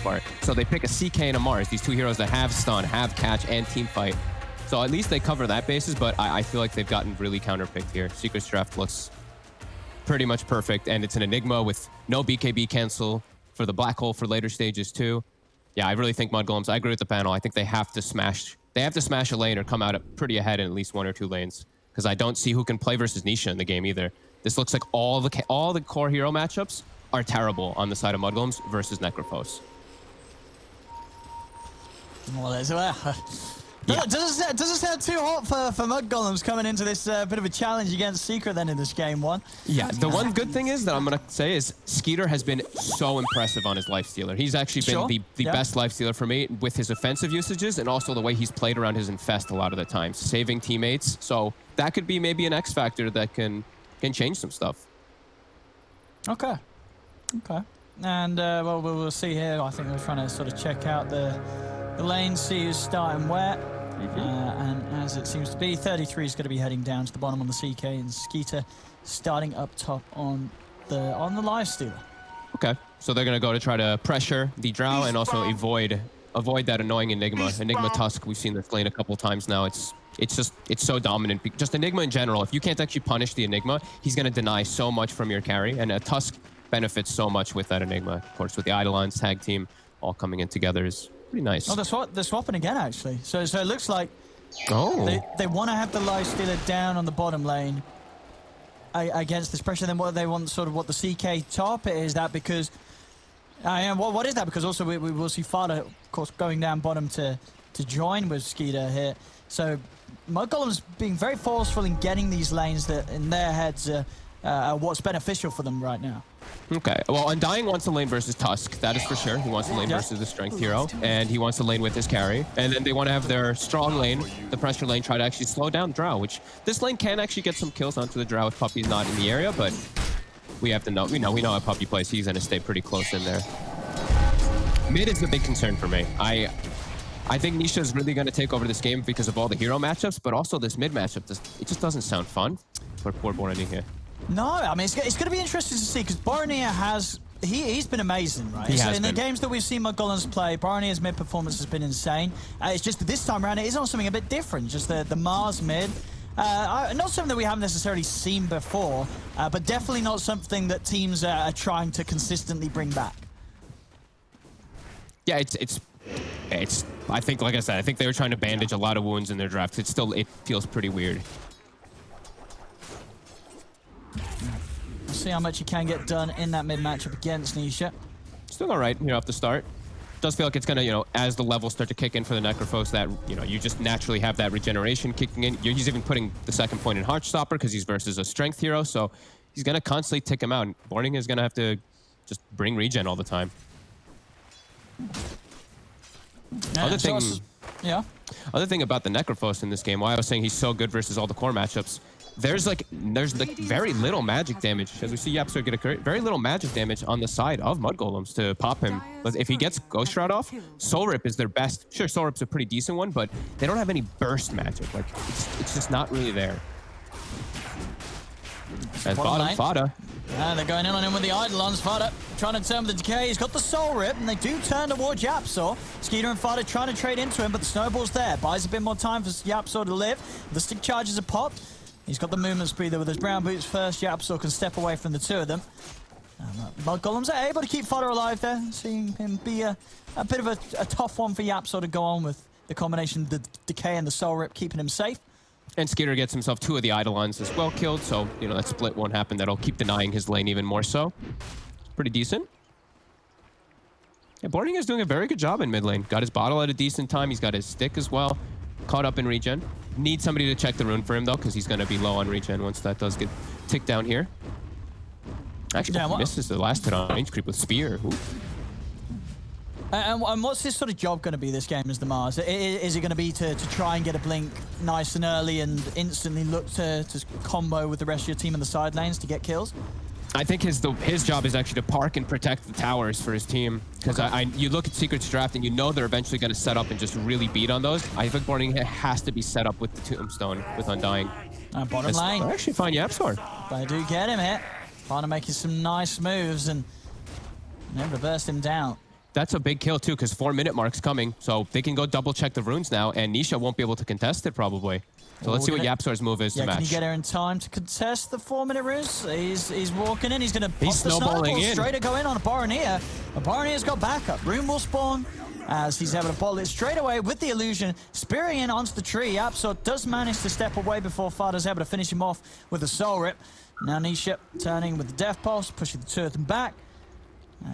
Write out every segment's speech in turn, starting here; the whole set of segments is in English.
part. So they pick a CK and a Mars, these two heroes that have stun, have catch, and team fight. So at least they cover that basis, but I feel like they've gotten really counterpicked here. Secret's draft looks pretty much perfect, and it's an Enigma with no BKB cancel for the Black Hole for later stages too. Yeah, I really think Mudgolems, I agree with the panel. I think they have to smash a lane or come out pretty ahead in at least 1 or 2 lanes, because I don't see who can play versus Nisha in the game either. This looks like all the core hero matchups are terrible on the side of Mudgolems versus Necrophos. Well, doesn't sound too hot for Mudgolems coming into this bit of a challenge against Secret then in this game 1. Yeah, the one good thing is that I'm going to say is Skeeter has been so impressive on his lifestealer. He's actually been the best lifestealer for me with his offensive usages and also the way he's played around his infest a lot of the time, saving teammates. So that could be maybe an X factor that can change some stuff. Okay. And well, we'll see here. I think we're trying to sort of check out the lane, see who's starting where. And as it seems to be, 33 is going to be heading down to the bottom on the CK, and Skeeter starting up top on the lifestealer. Okay, so they're going to go to try to pressure the Drow and also avoid that annoying Enigma. Enigma Tusk, we've seen this lane a couple times now. It's so dominant. Just Enigma in general, if you can't actually punish the Enigma, he's going to deny so much from your carry, and a Tusk benefits so much with that Enigma. Of course, with the Eidolons tag team all coming in together is pretty nice. Oh, they're swapping again, actually. So it looks like they want to have the lifestealer down on the bottom lane against this pressure. Then what they want, sort of what the CK top is that because... what is that? Because also we will see Fada, of course, going down bottom to join with Skeeter here. So Mudgolems being very forceful in getting these lanes that in their heads are what's beneficial for them right now. Okay, well, Undying wants to lane versus Tusk, that is for sure. He wants to lane versus the strength hero, and he wants to lane with his carry. And then they want to have their strong lane, the pressure lane, try to actually slow down Drow, which this lane can actually get some kills onto the Drow if Puppy's not in the area, but we have to know, we know how Puppy plays. He's going to stay pretty close in there. Mid is the big concern for me. I think Nisha is really going to take over this game because of all the hero matchups, but also this mid matchup, it just doesn't sound fun for poor Borony here. No, I mean, it's going to be interesting to see because Borony he's been amazing, right? In the games that we've seen Mudgolems play, Borony's mid performance has been insane. It's just that this time around it is on something a bit different, just the Mars mid. Not something that we haven't necessarily seen before, but definitely not something that teams are trying to consistently bring back. Yeah, it's I think, like I said, I think they were trying to bandage a lot of wounds in their draft. It feels pretty weird. We'll see how much you can get done in that mid matchup against Nisha. Still all right, off the start. Does feel like it's gonna, as the levels start to kick in for the Necrophos, that, you just naturally have that regeneration kicking in. He's even putting the second point in Heartstopper because he's versus a strength hero, so he's gonna constantly tick him out. Borning is gonna have to just bring regen all the time. Other thing about the Necrophos in this game, why I was saying he's so good versus all the core matchups, there's very little magic damage. As we see YapzOr get a very little magic damage on the side of Mudgolems to pop him. But if he gets Ghost Shroud off, Soul Rip is their best. Sure, Soul Rip's a pretty decent one, but they don't have any burst magic. Like, it's just not really there. As bottom, Fada. And they're going in on him with the Eidolons. Fada trying to turn with the decay. He's got the Soul Rip, and they do turn towards YapzOr. Skeeter and Fada trying to trade into him, but the snowball's there. Buys a bit more time for YapzOr to live. The stick charges are popped. He's got the movement speed there with his brown boots first. YapzOr can step away from the two of them. Mudgolems are able to keep Fada alive there. Seeing him be a bit of a tough one for YapzOr to go on with the combination of the decay and the Soul Rip, keeping him safe. And Skeeter gets himself 2 of the Eidolons as well killed, so, that split won't happen. That'll keep denying his lane even more so. Pretty decent. Yeah, Borning is doing a very good job in mid lane. Got his bottle at a decent time. He's got his stick as well. Caught up in regen. Need somebody to check the rune for him, though, because he's going to be low on regen once that does get ticked down here. Actually, misses the last hit on range creep with Spear. Ooh. And what's his sort of job going to be this game as the Mars? Is it going to be to try and get a blink nice and early and instantly look to combo with the rest of your team in the side lanes to get kills? I think his job is actually to park and protect the towers for his team. Because you look at Secret's draft and they're eventually going to set up and just really beat on those. I think Borning has to be set up with the Tombstone, with Undying. Bottom lane. I actually find YapzOr. They do get him here. Fana making some nice moves and able to burst him down. That's a big kill, too, because 4-minute mark's coming. So they can go double-check the runes now, and Nisha won't be able to contest it, probably. So let's see what YapzOr's move is to match. Can he get her in time to contest the 4-minute runes? He's walking in. He's going to pop the snowballing snowball straight to go in on Boroneer. But Boroneer's got backup. Rune will spawn as he's able to bottle it straight away with the illusion. Spearing in onto the tree. YapzOr does manage to step away before Fada's able to finish him off with a soul rip. Now Nisha turning with the Death Pulse, pushing the two of them back.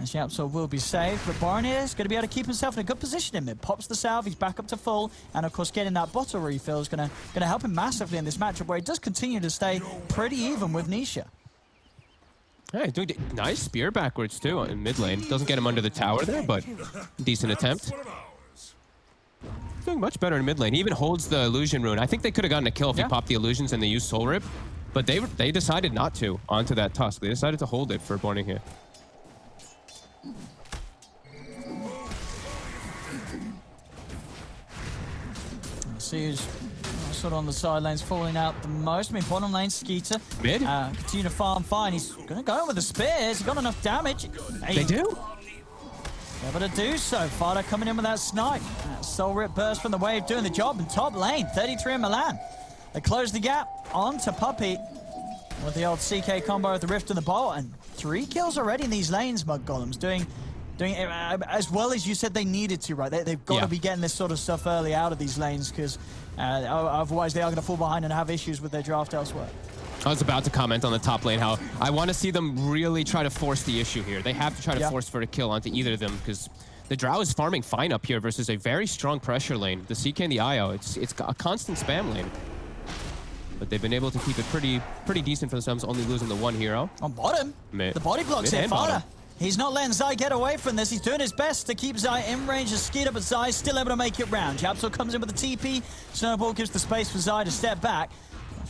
As YapzOr will be saved, but Boroneer is going to be able to keep himself in a good position in mid. Pops the salve, he's back up to full, and of course getting that bottle refill is going to help him massively in this matchup where he does continue to stay pretty even with Nisha. Yeah, he's doing nice spear backwards too in mid lane. Doesn't get him under the tower there, but decent attempt. He's doing much better in mid lane. He even holds the illusion rune. I think they could have gotten a kill if he popped the illusions and they used soul rip, but they decided not to onto that tusk. They decided to hold it for Borning here. See who's sort of on the side lanes falling out the most. I mean, bottom lane, Skeeter. Mid? Continue to farm fine. He's going to go in with the spears. He's got enough damage. They do? Able to do so. Fada coming in with that snipe. Soul Rip burst from the wave, doing the job in top lane. 33 in Milan. They close the gap onto Puppey with the old CK combo with the Rift and the Bolt. And 3 kills already in these lanes, mudgolems. Doing it as well as you said they needed to, right? They've got to be getting this sort of stuff early out of these lanes because otherwise they are going to fall behind and have issues with their draft elsewhere. I was about to comment on the top lane how I want to see them really try to force the issue here. They have to try to force for a kill onto either of them because the Drow is farming fine up here versus a very strong pressure lane. The CK and the IO, it's a constant spam lane. But they've been able to keep it pretty decent for themselves, only losing the one hero. On bottom, the body blocks here, Fada. He's not letting Zai get away from this. He's doing his best to keep Zai in range of Skeeter, but Zai's still able to make it round. YapzOr comes in with the TP. Snowball gives the space for Zai to step back.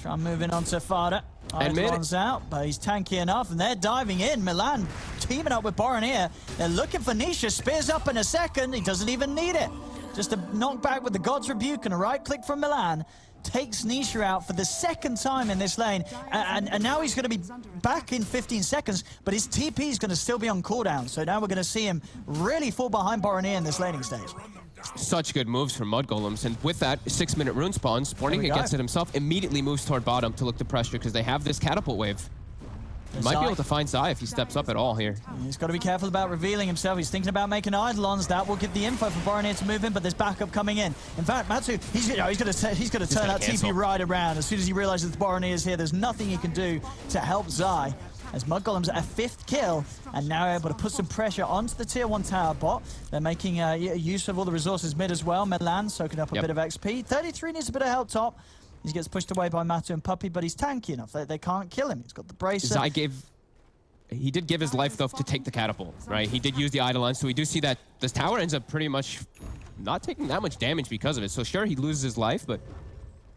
Try and move in onto Fada. Eidolon's out, but he's tanky enough, and they're diving in. Milan teaming up with Boroneer. They're looking for Nisha. Spears up in a second. He doesn't even need it. Just a knockback with the God's Rebuke and a right click from Milan. Takes Nisha out for the second time in this lane, and now he's going to be back in 15 seconds, but his TP is going to still be on cooldown, so now we're going to see him really fall behind Boroneer in this laning stage. Such good moves from mudgolems, and with that 6-minute rune spawns, Borning gets it himself, immediately moves toward bottom to look to pressure because they have this catapult wave. He might be able to find Zai if he steps up at all here. He's got to be careful about revealing himself. He's thinking about making Eidolons. That will give the info for Boroneer to move in, but there's backup coming in. In fact, Matsu, he's going to turn that TP right around. As soon as he realizes the Boroneer is here, there's nothing he can do to help Zai. As mudgolems a 5th kill, and now able to put some pressure onto the tier 1 tower bot. They're making use of all the resources mid as well. Milan soaking up a bit of XP. 33 needs a bit of help top. He gets pushed away by Matu and Puppey, but he's tanky enough. They can't kill him. He's got the bracer. He did give his life, though, to take the catapult, right? He did use the Eidolon, so we do see that this tower ends up pretty much not taking that much damage because of it. So sure, he loses his life, but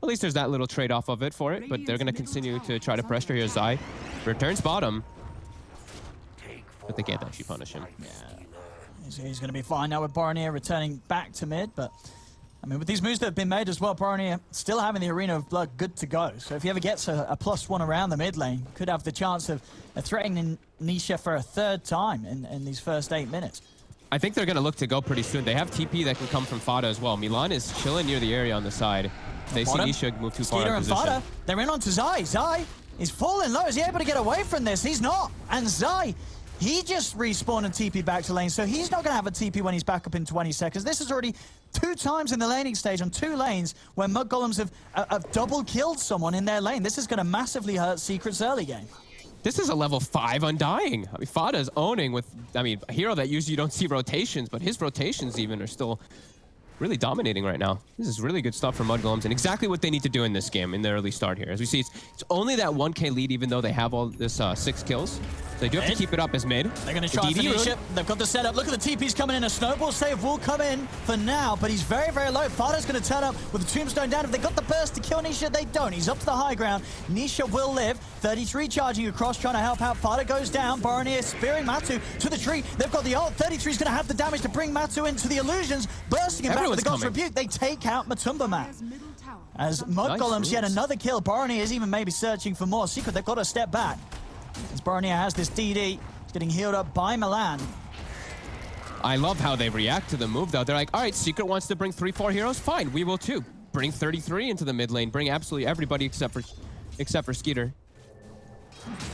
at least there's that little trade-off of it for it. But they're going to continue to try to pressure here. Zai returns bottom, but they can't actually punish him. Yeah. He's going to be fine now with Boroneer returning back to mid, but I mean, with these moves that have been made as well, Boroneer still having the Arena of Blood good to go. So if he ever gets a +1 around the mid lane, could have the chance of threatening Nisha for a 3rd time in these first 8 minutes. I think they're going to look to go pretty soon. They have TP that can come from Fada as well. Milan is chilling near the area on the side. They see Nisha move too far out of position. Skeeter and Fada, they're in onto Zai. Zai is falling low. Is he able to get away from this? He's not. And Zai, he just respawned and TP back to lane, so he's not going to have a TP when he's back up in 20 seconds. This is already 2 times in the laning stage on 2 lanes where mudgolems have double killed someone in their lane. This is going to massively hurt Secret's early game. This is a level 5 Undying. I mean, Fada's owning with, I mean, a hero that usually you don't see rotations, but his rotations even are still really dominating right now. This is really good stuff for mudgolems and exactly what they need to do in this game in the early start here. As we see, it's only that 1k lead even though they have all this 6 kills. So they do have to keep it up as mid. They're going to try to finish it. They've got the setup. Look at the TP's coming in. A snowball save will come in for now, but he's very, very low. Fada's going to turn up with the tombstone down. If they got the burst to kill Nisha, they don't. He's up to the high ground. Nisha will live. 33 charging across, trying to help out. Fada goes down. Boroneer spearing Matu to the tree. They've got the ult. 33's going to have the damage to bring Matu into the illusions. Bursting him back with the God's Rebuke. They take out Matumba Man. As mudgolems yet another kill. Boroneer is even maybe searching for more. Secret, they've got to step back. As Boroneer has this DD. Getting healed up by Milan. I love how they react to the move, though. They're like, all right, Secret wants to bring 3-4 heroes. Fine, we will too. Bring 33 into the mid lane. Bring absolutely everybody except for Skeeter.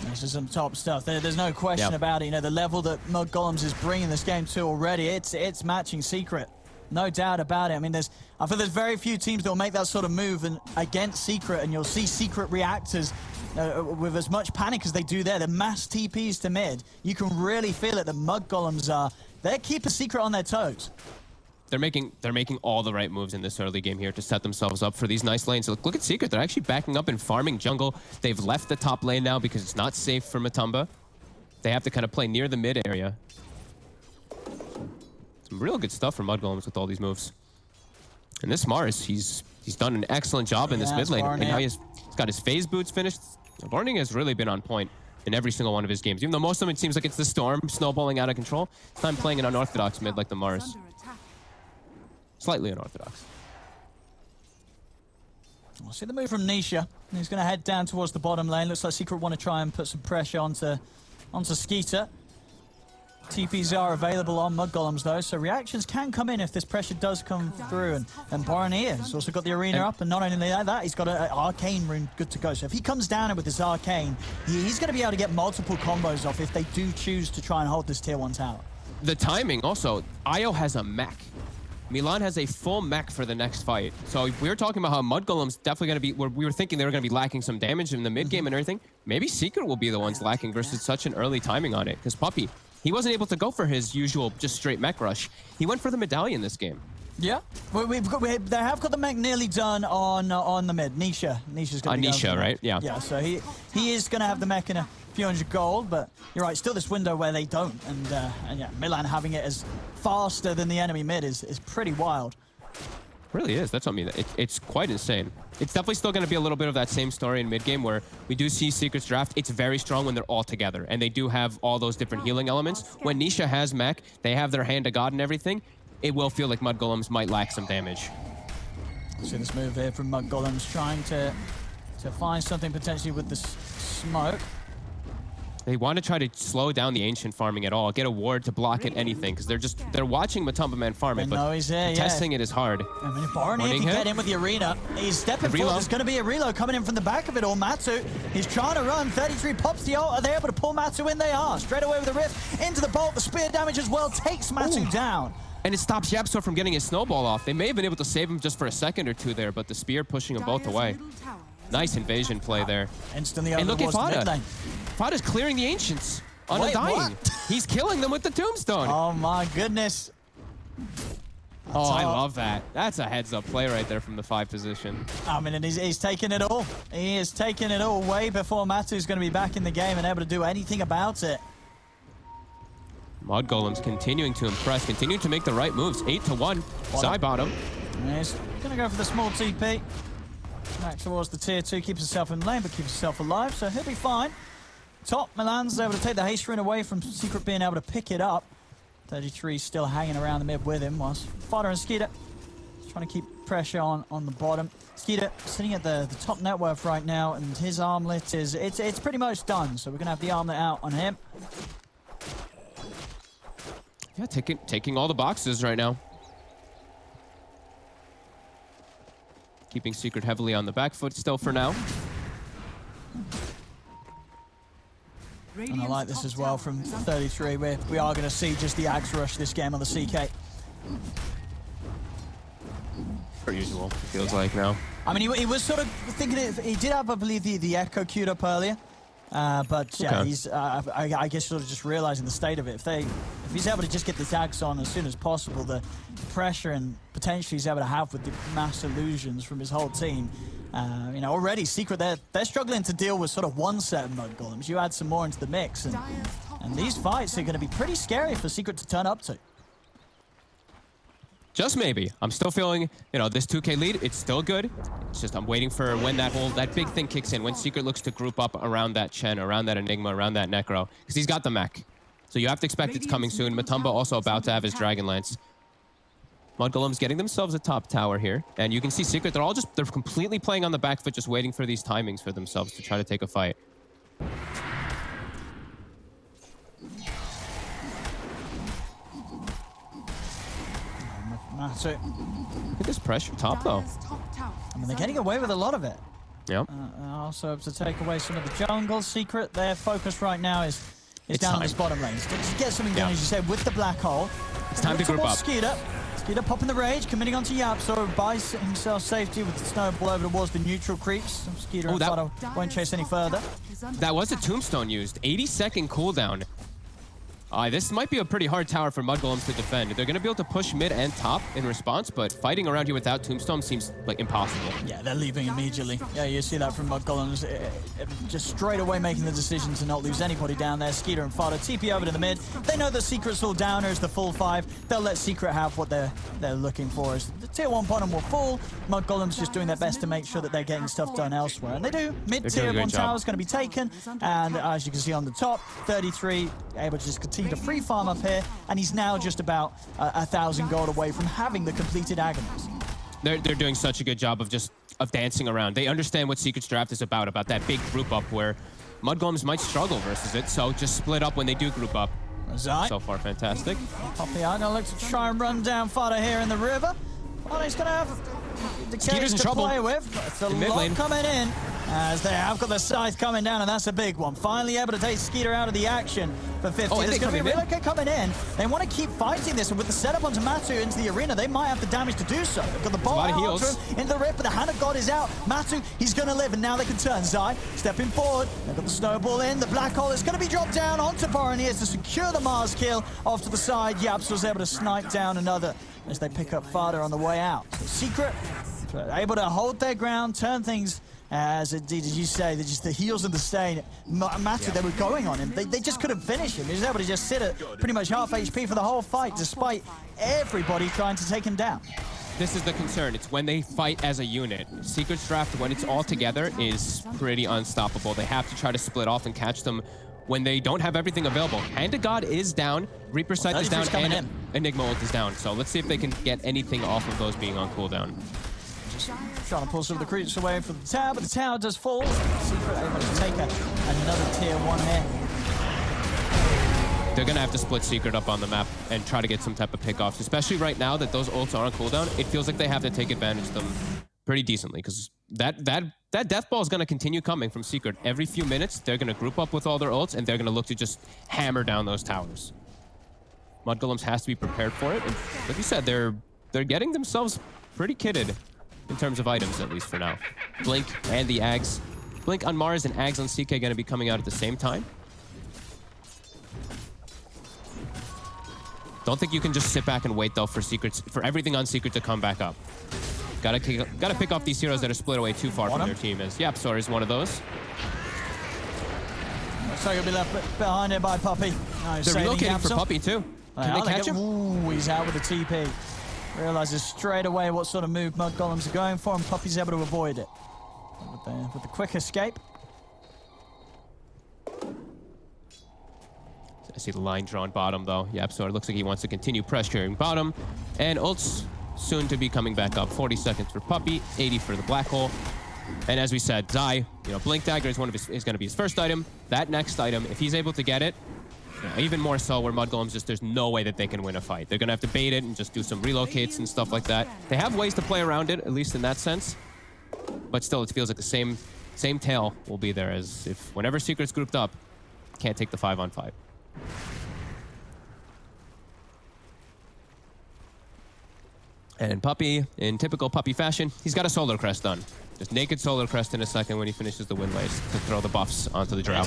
This is some top stuff. There's no question about it. You know, the level that mudgolems is bringing this game to already, it's matching Secret. No doubt about it. I mean, I feel there's very few teams that will make that sort of move against Secret, and you'll see Secret reactors with as much panic as they do there. The mass TPs to mid. You can really feel it. The mudgolems they're keeping Secret on their toes. They're making all the right moves in this early game here to set themselves up for these nice lanes. Look at Secret. They're actually backing up and farming jungle. They've left the top lane now because it's not safe for Matumba. They have to kind of play near the mid area. Some real good stuff from mudgolems with all these moves. And this Mars, he's done an excellent job in this mid lane. And now he's got his phase boots finished. Barney has really been on point in every single one of his games. Even though most of them, it seems like it's the Storm snowballing out of control. It's time playing an unorthodox mid like the Mars. Slightly unorthodox. We'll see the move from Nisha. He's going to head down towards the bottom lane. Looks like Secret want to try and put some pressure onto Skeeter. TPs are available on mudgolems though, so reactions can come in if this pressure does come through. And Boromir has also got the arena up, and not only that, he's got an arcane rune good to go. So if he comes down with this arcane, he's going to be able to get multiple combos off if they do choose to try and hold this tier 1 tower. The timing also, Io has a mech. Milan has a full mech for the next fight. So we were talking about how mudgolems definitely going to be, we were thinking they were going to be lacking some damage in the mid game and everything. Maybe Secret will be the ones lacking versus such an early timing on it, because Puppy, he wasn't able to go for his usual just straight mech rush. He went for the medallion this game. Yeah, they have got the mech nearly done on the mid. Nisha's going to be Nisha, right? Yeah. Yeah, so he is going to have the mech in a few hundred gold, but you're right, still this window where they don't, and yeah, Milan having it as faster than the enemy mid is pretty wild. Really is. That's what I mean. It's quite insane. It's definitely still going to be a little bit of that same story in mid game where we do see Secret's draft. It's very strong when they're all together, and they do have all those different healing elements. When Nisha has mech, they have their hand of God and everything. It will feel like mudgolems might lack some damage. See this move here from mudgolems trying to find something potentially with the smoke. They want to try to slow down the ancient farming at all, get a ward to block it, anything, because they're watching Matumba Man farm it, but he's there, testing it is hard. I mean, if Barney can get in with the arena, he's stepping forward. There's going to be a reload coming in from the back of it all. Matsu, he's trying to run. 33 pops the ult. Are they able to pull Matsu in? They are. Straight away with the rift into the bolt. The spear damage as well takes Matsu down. And it stops Yapsor from getting his snowball off. They may have been able to save him just for a second or two there, but the spear pushing them both away. Nice invasion play there. Instantly and look at Fada. Fada's clearing the ancients. Undying. He's killing them with the tombstone. Oh my goodness. I love that. That's a heads-up play right there from the 5 position. I mean, and he's taking it all. He is taking it all way before Matu's going to be back in the game and able to do anything about it. mudgolems continuing to impress, continuing to make the right moves. 8-1. Side bottom. He's going to go for the small TP. Back towards the tier 2, keeps himself in lane, but keeps himself alive, so he'll be fine. Top Milan's able to take the haste rune away from Secret being able to pick it up. 33 still hanging around the mid with him, whilst Fada and Skeeter trying to keep pressure on the bottom. Skeeter sitting at the top net worth right now, and his armlet is it's pretty much done, so we're going to have the armlet out on him. Yeah, taking all the boxes right now. Keeping Secret heavily on the back foot still for now. And I like this as well from 33. We are going to see just the axe rush this game on the CK. Per usual, it feels like now. I mean, he was sort of thinking he did have, I believe, the echo queued up earlier. But yeah, he's I guess sort of just realizing the state of it. If he's able to just get the tags on as soon as possible, the pressure and potentially he's able to have with the mass illusions from his whole team. You know, already Secret, they're struggling to deal with sort of one set of mudgolems. You add some more into the mix, and these fights are going to be pretty scary for Secret to turn up to. Just maybe. I'm still feeling, you know, this 2K lead, it's still good. It's just I'm waiting for when that big thing kicks in, when Secret looks to group up around that Chen, around that Enigma, around that Necro, because he's got the mech. So you have to expect it's coming soon. Matumba also about to have his Dragon Lance. mudgolems getting themselves a top tower here. And you can see Secret, they're completely playing on the back foot, just waiting for these timings for themselves to try to take a fight. So, Look at this pressure top, though. I mean, they're getting away with a lot of it. Yep. Also, to take away some of the jungle secret, their focus right now is down in this bottom lane. Just get something done, as you said, with the black hole. It's time to group up. Skeeter popping the rage, committing onto YapzOr, buys himself safety with the snowball over towards the neutral creeps. Skeeter and Fado won't chase any further. That was a tombstone used. 80-second cooldown. This might be a pretty hard tower for mudgolems to defend. They're going to be able to push mid and top in response, but fighting around here without tombstone seems like impossible. Yeah, they're leaving immediately. Yeah, you see that from mudgolems. Just straight away making the decision to not lose anybody down there. Skeeter and Fado TP over to the mid. They know the Secret's all down. There's the full 5. They'll let Secret have what they're looking for. As the tier 1 bottom will fall. Mudgolems just doing their best to make sure that they're getting stuff done elsewhere. And they do. Mid-tier 1 tower is going to be taken. And as you can see on the top, 33 able to just continue to free farm up here, and he's now just about 1,000 gold away from having the completed Agonies. They're doing such a good job of dancing around. They understand what Secret's draft is about that big group up where mudgolems might struggle versus it, so just split up when they do group up. Zai. So far, fantastic. Poppy out, gonna look to try and run down Fada here in the river. Well, he's gonna have the cage to play with, but it's a lot coming in. As they have got the scythe coming down, and that's a big one. Finally able to take Skeeter out of the action for 50. There's going to be a relocate coming in. They want to keep fighting this, and with the setup onto Matu into the arena, they might have the damage to do so. They've got the ball out into the rip, but the Hand of God is out. Matu, he's going to live, and now they can turn. Zai stepping forward. They've got the snowball in. The black hole is going to be dropped down onto Boroniers to secure the Mars kill. Off to the side, YapzOr's able to snipe down another as they pick up Fada on the way out. So Secret able to hold their ground, turn things. As indeed, as you say, they're just the heels of the stain. Matu, they were going on him. They just couldn't finish him. He was able to just sit at pretty much half HP for the whole fight, despite everybody trying to take him down. This is the concern. It's when they fight as a unit. Secret's draft, when it's all together, is pretty unstoppable. They have to try to split off and catch them when they don't have everything available. Hand of God is down, Reaper Sight is down, and Enigma ult is down. So let's see if they can get anything off of those being on cooldown. Trying to pull some of the creeps away from the tower, but the tower does fall. Secret able to take another tier 1 hit. They're going to have to split Secret up on the map and try to get some type of pickoffs, especially right now that those ults are on cooldown. It feels like they have to take advantage of them pretty decently, because that death ball is going to continue coming from Secret. Every few minutes, they're going to group up with all their ults, and they're going to look to just hammer down those towers. Mudgolems has to be prepared for it, and like you said, they're getting themselves pretty kitted. In terms of items, at least for now. Blink and the Ags. Blink on Mars and Ags on CK going to be coming out at the same time. Don't think you can just sit back and wait, though, for everything on Secret to come back up. Gotta pick off these heroes that are split away too far from their team, as YapzOr is one of those. Looks like he'll be left behind here by Puppy. No, they're relocating for Puppy, too. Can they catch him? Ooh, he's out with the TP. Realizes straight away what sort of move mudgolems are going for, and Puppy's able to avoid it with the quick escape. I see the line drawn bottom, though. YapzOr looks like he wants to continue pressuring bottom, and ults soon to be coming back up. 40 seconds for Puppy, 80 for the black hole. And as we said, Zai, Blink Dagger is going to be his first item. That next item, if he's able to get it, even more so where mudgolems there's no way that they can win a fight. They're going to have to bait it and just do some relocates and stuff like that. They have ways to play around it, at least in that sense. But still, it feels like the same tail will be there, as if whenever Secret's grouped up, can't take the 5-on-5. And Puppy, in typical Puppy fashion, he's got a Solar Crest done. Just naked Solar Crest in a second when he finishes the Wind Waves to throw the buffs onto the Drow.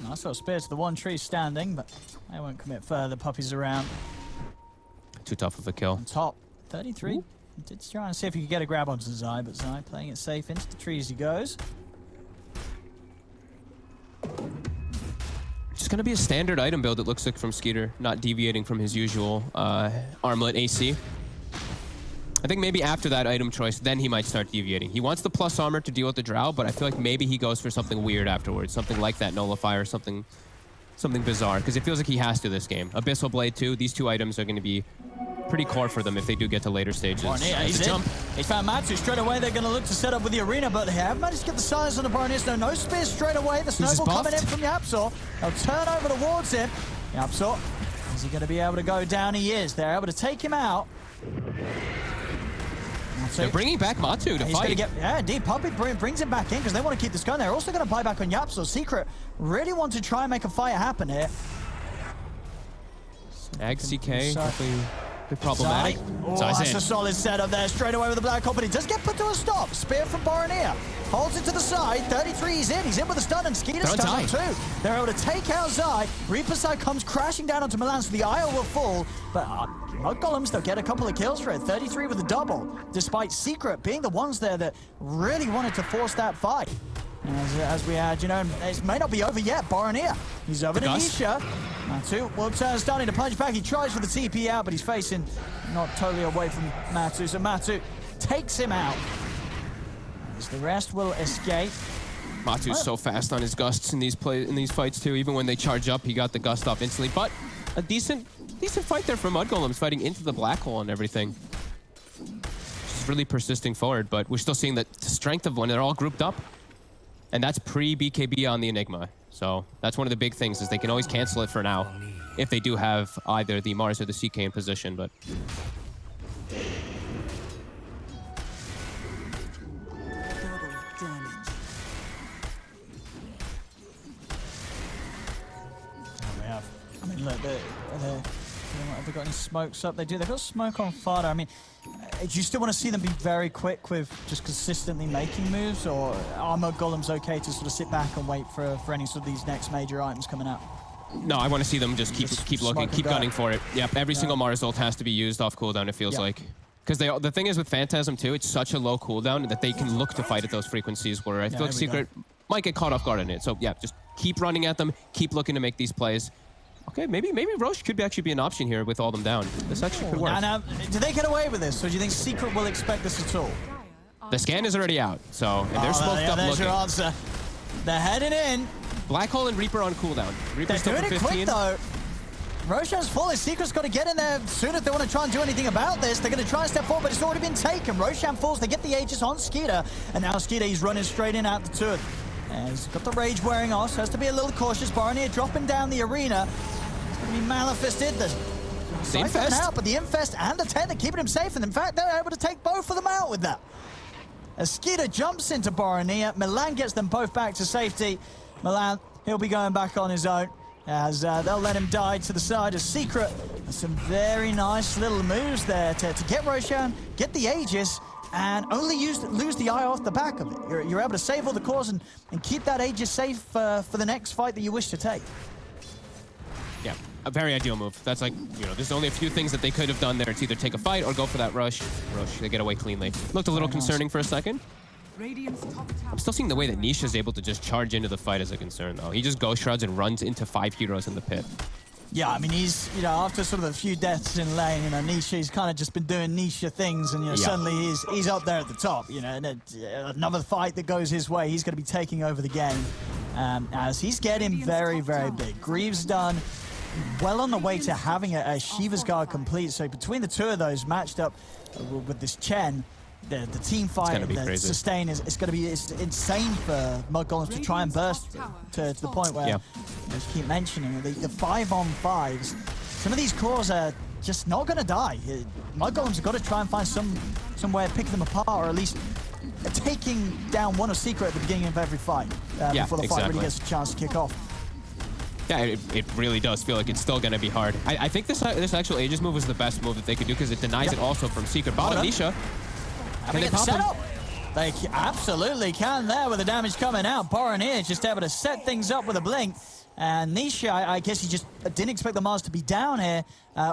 I saw Spear to the one tree standing, but they won't commit further. Puppy's around. Too tough of a kill. On top, 33. Ooh. Did try and see if he could get a grab onto Zai, but Zai playing it safe. Into the trees he goes. Just going to be a standard item build, it looks like, from Skeeter, not deviating from his usual armlet AC. I think maybe after that item choice, then he might start deviating. He wants the plus armor to deal with the Drow, but I feel like maybe he goes for something weird afterwards. Something like that Nullifier, something bizarre, because it feels like he has to this game. Abyssal Blade too, these two items are going to be pretty core for them if they do get to later stages. He's jump. He's found Matu straight away. They're going to look to set up with the arena, but they have managed to get the size on the Boroniers. No spears straight away. The snowball coming in from YapzOr. They'll turn over towards him. YapzOr Is he going to be able to go down? He is. They're able to take him out. They're bringing back Matu to fight. Yeah, indeed. Puppy brings him back in because they want to keep this going. They're also going to buy back on YapzOr. Secret really want to try and make a fight happen here. Ag CK, definitely a bit problematic. Oh, that's a solid setup there. Straight away with the Black Hole, but he does get put to a stop. Spear from Boronia. Holds it to the side. 33, he's in. He's in with a stun, and Skeeter's stunned too. They're able to take out Zai. Reaper Side comes crashing down onto Milan, so the IO will fall. But mudgolems, they'll get a couple of kills for it. 33 with a double, despite Secret being the ones there that really wanted to force that fight. As we had, you know, it may not be over yet. Boronia, he's over to Nisha. Matu will turn starting to punch back. He tries for the TP out, but he's facing not totally away from Matu. So Matu takes him out. As the rest will escape. Matu's so fast on his gusts in these fights too. Even when they charge up, he got the gust off instantly. But a decent fight there from mudgolems, fighting into the black hole and everything. Just really persisting forward, but we're still seeing the strength of when they're all grouped up. And that's pre-BKB on the Enigma. So that's one of the big things, is they can always cancel it for now if they do have either the Mars or the CK in position. But I mean, look, have they got any smokes up? They do. They've got smoke on Fada. I mean, do you still want to see them be very quick with just consistently making moves, or are mudgolems okay to sort of sit back and wait for any sort of these next major items coming out? No, I want to see them just keep looking, keep gunning for it. Yep, every single Mars ult has to be used off cooldown, it feels like. Because the thing is with Phantasm too, it's such a low cooldown that they can look to fight at those frequencies where I feel like Secret might get caught off guard in it. So yeah, just keep running at them, keep looking to make these plays. Okay, maybe Roche could actually be an option here with all them down. This actually could work. Now, do they get away with this, or do you think Secret will expect this at all? The scan is already out, so and they're smoked up there's looking. Your answer. They're heading in. Black Hole and Reaper on cooldown. Reaper's They're doing it quick though. Roshan's falling. Secret's got to get in there soon if they want to try and do anything about this. They're going to try and step forward, but it's already been taken. Roshan falls. They get the Aegis on Skeeter, and now Skeeter, he's running straight in at the turret. And he's got the rage wearing off, so has to be a little cautious. Boronia dropping down the arena. He manifested the Infest out, but the Infest and the 10 are keeping him safe, and in fact they're able to take both of them out with that. As Skeeter jumps into Boronia, Milan gets them both back to safety. Milan, he'll be going back on his own, as they'll let him die to the side. As Secret, some very nice little moves there to get Roshan, get the Aegis, and only lose the eye off the back of it. You're able to save all the cores and keep that Aegis safe for the next fight that you wish to take. Yeah, a very ideal move. That's like, you know, there's only a few things that they could have done there. It's either take a fight or go for that rush. They get away cleanly. Looked a little concerning for a second. I'm still seeing the way that Nisha is able to just charge into the fight as a concern, though. He just ghost shrouds and runs into 5 heroes in the pit. Yeah, I mean, he's, you know, after sort of a few deaths in lane, you know, Nisha, he's kind of just been doing Nisha things, and, you know, suddenly he's up there at the top, you know, and another fight that goes his way, he's going to be taking over the game, as he's getting very, very big. Greaves done. Well on the way to having a Shiva's Guard complete. So between the two of those matched up with this Chen, the team fight, the sustain is going to be insane for mudgolems to try and burst to the point where, I just keep mentioning, the 5-on-5s, some of these cores are just not going to die. Mudgolems have got to try and find some way of picking them apart, or at least taking down one of Secret at the beginning of every fight before the fight really gets a chance to kick off. Yeah, it really does feel like it's still going to be hard. I think this actual Aegis move was the best move that they could do, because it denies it also from Secret. Bottom Nisha. Can they pop him? They absolutely can there with the damage coming out. Boronia just able to set things up with a blink. And Nisha, I guess he just didn't expect the Mars to be down here,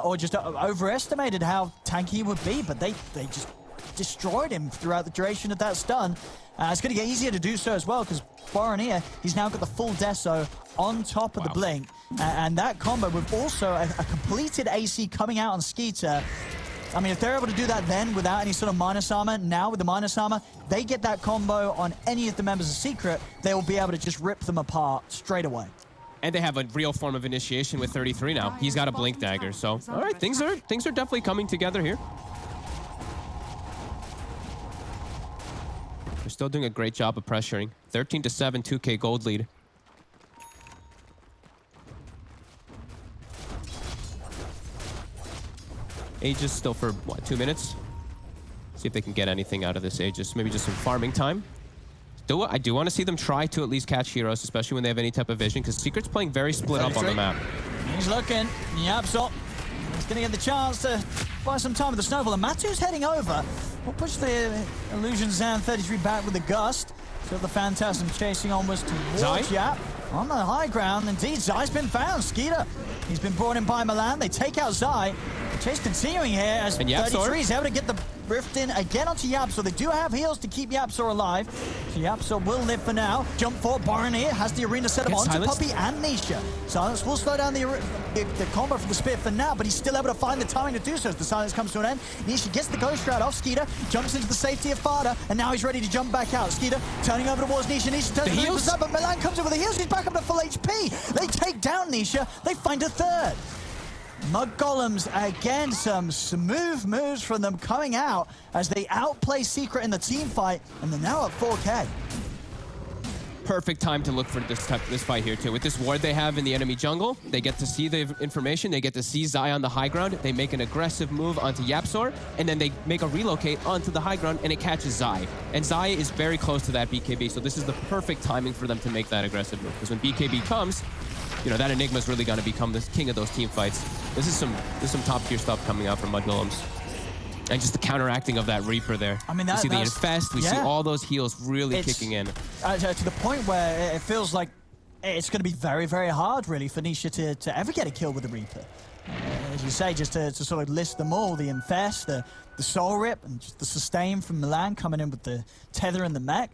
or just overestimated how tanky he would be, but they just destroyed him throughout the duration of that stun. It's going to get easier to do so as well, because Boronia, he's now got the full Deso on top of the blink. And that combo with also a completed AC coming out on Skeeter. I mean, if they're able to do that then without any sort of minus armor, now with the minus armor, they get that combo on any of the members of Secret, they will be able to just rip them apart straight away. And they have a real form of initiation with 33 now. He's got a blink dagger, so all right, things are definitely coming together here. They're still doing a great job of pressuring. 13-7, 2K gold lead. Aegis still for, what, 2 minutes? See if they can get anything out of this Aegis. Maybe just some farming time. I do want to see them try to at least catch heroes, especially when they have any type of vision, because Secret's playing very split up on the map. He's looking. Yapsop. He's going to get the chance to buy some time with the snowball. And Matu's heading over. We'll push the Illusion Zan 33 back with the gust. So the Phantasm chasing onwards towards Yap. On the high ground, indeed, Zai's been found. Skeeter, he's been brought in by Milan. They take out Zai. The chase continuing here as 33 is able to get the rift in again onto Yapsor. They do have heals to keep Yapsor alive. So Yapsor will live for now. Jump forward, Boromir has the arena set up onto silenced. Puppey and Nisha. Silence will slow down the combo for the Spear for now, but he's still able to find the timing to do so as the silence comes to an end. Nisha gets the Ghost Shroud off Skeeter, jumps into the safety of Fada, and now he's ready to jump back out. Skeeter turning over towards Nisha. Nisha turns the heals up, but Milan comes in with the heals. He's back up to full HP. They take down Nisha. They find a third. Mudgolems, again, some smooth moves from them coming out as they outplay Secret in the team fight, and they're now at 4K. Perfect time to look for this fight here, too. With this ward they have in the enemy jungle, they get to see the information, they get to see Zai on the high ground, they make an aggressive move onto Yapsor, and then they make a relocate onto the high ground, and it catches Zai. And Zai is very close to that BKB, so this is the perfect timing for them to make that aggressive move. Because when BKB comes, you know, that Enigma is really going to become the king of those team fights. This is some top-tier stuff coming out from Mudgolems. And just the counteracting of that Reaper there. I mean, we see the Infest, we see all those heals really kicking in. To the point where it feels like it's going to be very, very hard, really, for Nisha to ever get a kill with the Reaper. As you say, just to sort of list them all, the Infest, the Soul Rip, and just the Sustain from Milan coming in with the Tether and the Mech.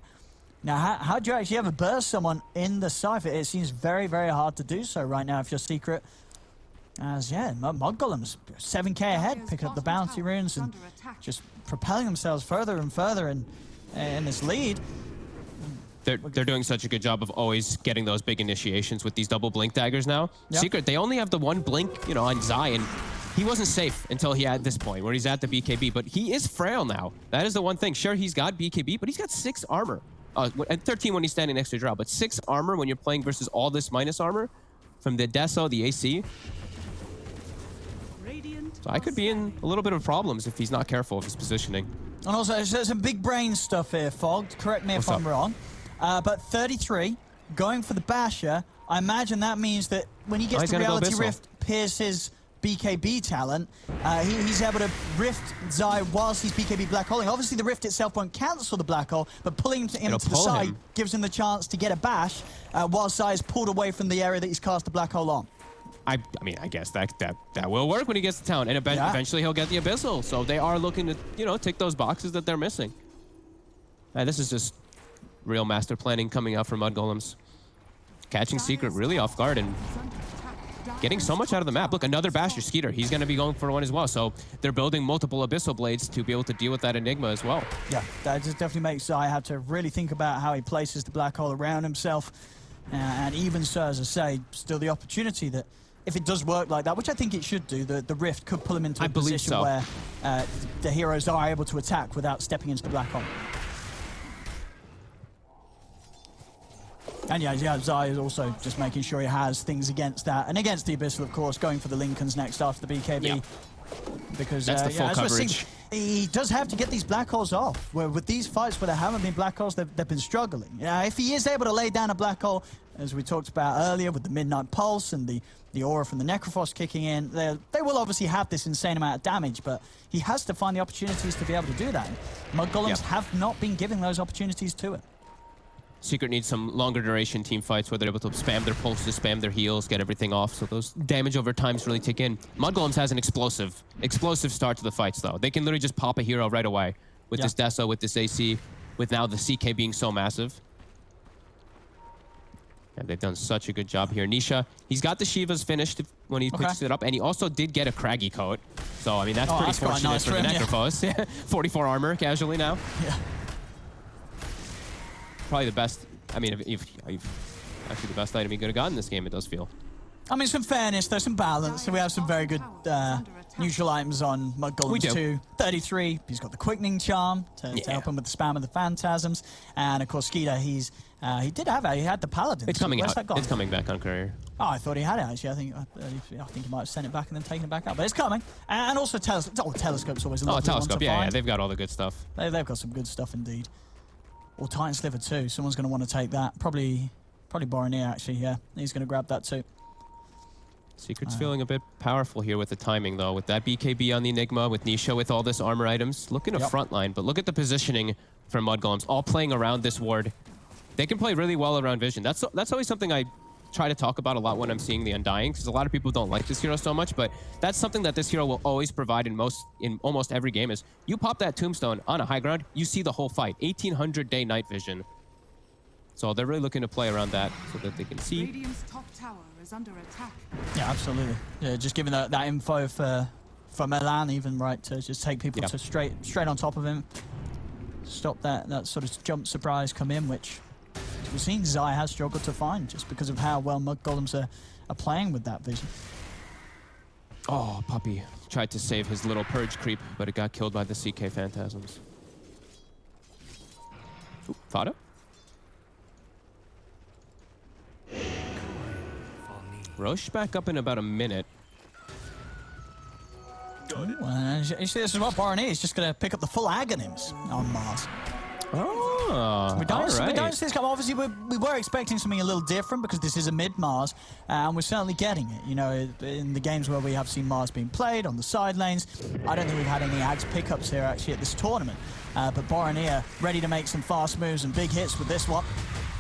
Now, how do you actually ever burst someone in the Cypher? It seems very, very hard to do so right now if you're Secret. As, Mudgolems, 7K ahead, picking up the bounty runes and just propelling themselves further and further in this lead. They're doing such a good job of always getting those big initiations with these double blink daggers now. Yep. Secret, they only have the one blink, you know, on Zai, and he wasn't safe until he had this point where he's at the BKB, but he is frail now. That is the one thing. Sure, he's got BKB, but he's got 6 armor. And 13 when he's standing next to Drow, but 6 armor when you're playing versus all this minus armor from the Deso, the AC. So I could be in a little bit of problems if he's not careful of his positioning. And also, there's some big brain stuff here, Fog. Correct me if I'm wrong. But 33, going for the Basher, I imagine that means that when he gets the Reality Rift, pierce his BKB talent, he's able to rift Zai whilst he's BKB black holing. Obviously, the rift itself won't cancel the black hole, but pulling him to the side gives him the chance to get a bash whilst Zai is pulled away from the area that he's cast the black hole on. I mean, I guess that will work when he gets to town, and eventually he'll get the Abyssal. So they are looking to, you know, tick those boxes that they're missing. This is just real master planning coming out from Mudgolems. Catching Secret really off guard and getting so much out of the map. Look, another Basher Skeeter. He's going to be going for one as well. So they're building multiple Abyssal Blades to be able to deal with that Enigma as well. Yeah, that just definitely makes Zai have to really think about how he places the black hole around himself. And even so, as I say, still the opportunity that if it does work like that, which I think it should do, the Rift could pull him into a position where the heroes are able to attack without stepping into the black hole. And Zai is also just making sure he has things against that. And against the Abyssal, of course, going for the Lincolns next after the BKB. Yeah. Because that's the full coverage. He does have to get these black holes off. Where with these fights where there haven't been black holes, they've been struggling. If he is able to lay down a black hole, as we talked about earlier with the Midnight Pulse and the aura from the Necrophos kicking in, they will obviously have this insane amount of damage, but he has to find the opportunities to be able to do that. Mudgolems have not been giving those opportunities to him. Secret needs some longer duration team fights where they're able to spam their pulses, spam their heals, get everything off, so those damage over times really tick in. Mudgolems has an explosive start to the fights, though. They can literally just pop a hero right away with this Deso, with this AC, with now the CK being so massive. And they've done such a good job here. Nisha, he's got the Shivas finished when he picks it up, and he also did get a Craggy coat. So, I mean, that's pretty fortunate for the Necrophos. 44 armor casually now. Yeah. Probably the best, I mean, if actually the best item he could have gotten in this game, it does feel. I mean, some fairness, there's some balance, so we have some very good neutral items on mudgolems too. 33, he's got the quickening charm to help him with the spam of the phantasms. And of course, Skeeter, he had the paladin. It's coming out. That gone? It's coming back on courier. Oh, I thought he had it actually. I think he might have sent it back and then taken it back out. But it's coming. And also telescope's always a lot. Telescope, yeah, they've got all the good stuff. They've got some good stuff indeed. Or Titan Sliver too. Someone's going to want to take that. Probably Boromir actually. Yeah, he's going to grab that too. Secret's feeling a bit powerful here with the timing, though. With that BKB on the Enigma, with Nisha with all this armor items. Look in a front line, but look at the positioning for mudgolems, all playing around this ward. They can play really well around vision. That's always something I try to talk about a lot when I'm seeing the Undying, because a lot of people don't like this hero so much, but that's something that this hero will always provide in almost every game is you pop that tombstone on a high ground, you see the whole fight. 1800 day night vision. So they're really looking to play around that so that they can see. Radiant's top tower is under attack. Yeah, absolutely. Yeah, just giving that info for Milan even, right, to just take people to straight on top of him. Stop that sort of jump surprise come in, which we've seen Zai has struggled to find just because of how well mudgolems are playing with that vision. Oh, Puppy tried to save his little purge creep, but it got killed by the CK phantasms. Ooh, Fada? Roche back up in about a minute. You see, this is what Boromir is just going to pick up the full Aghanim's on Mars. Oh, we don't see this come. Obviously, we were expecting something a little different because this is a mid-Mars, and we're certainly getting it. You know, in the games where we have seen Mars being played on the side lanes, I don't think we've had any Ags pickups here actually at this tournament. But Boromir ready to make some fast moves and big hits with this one.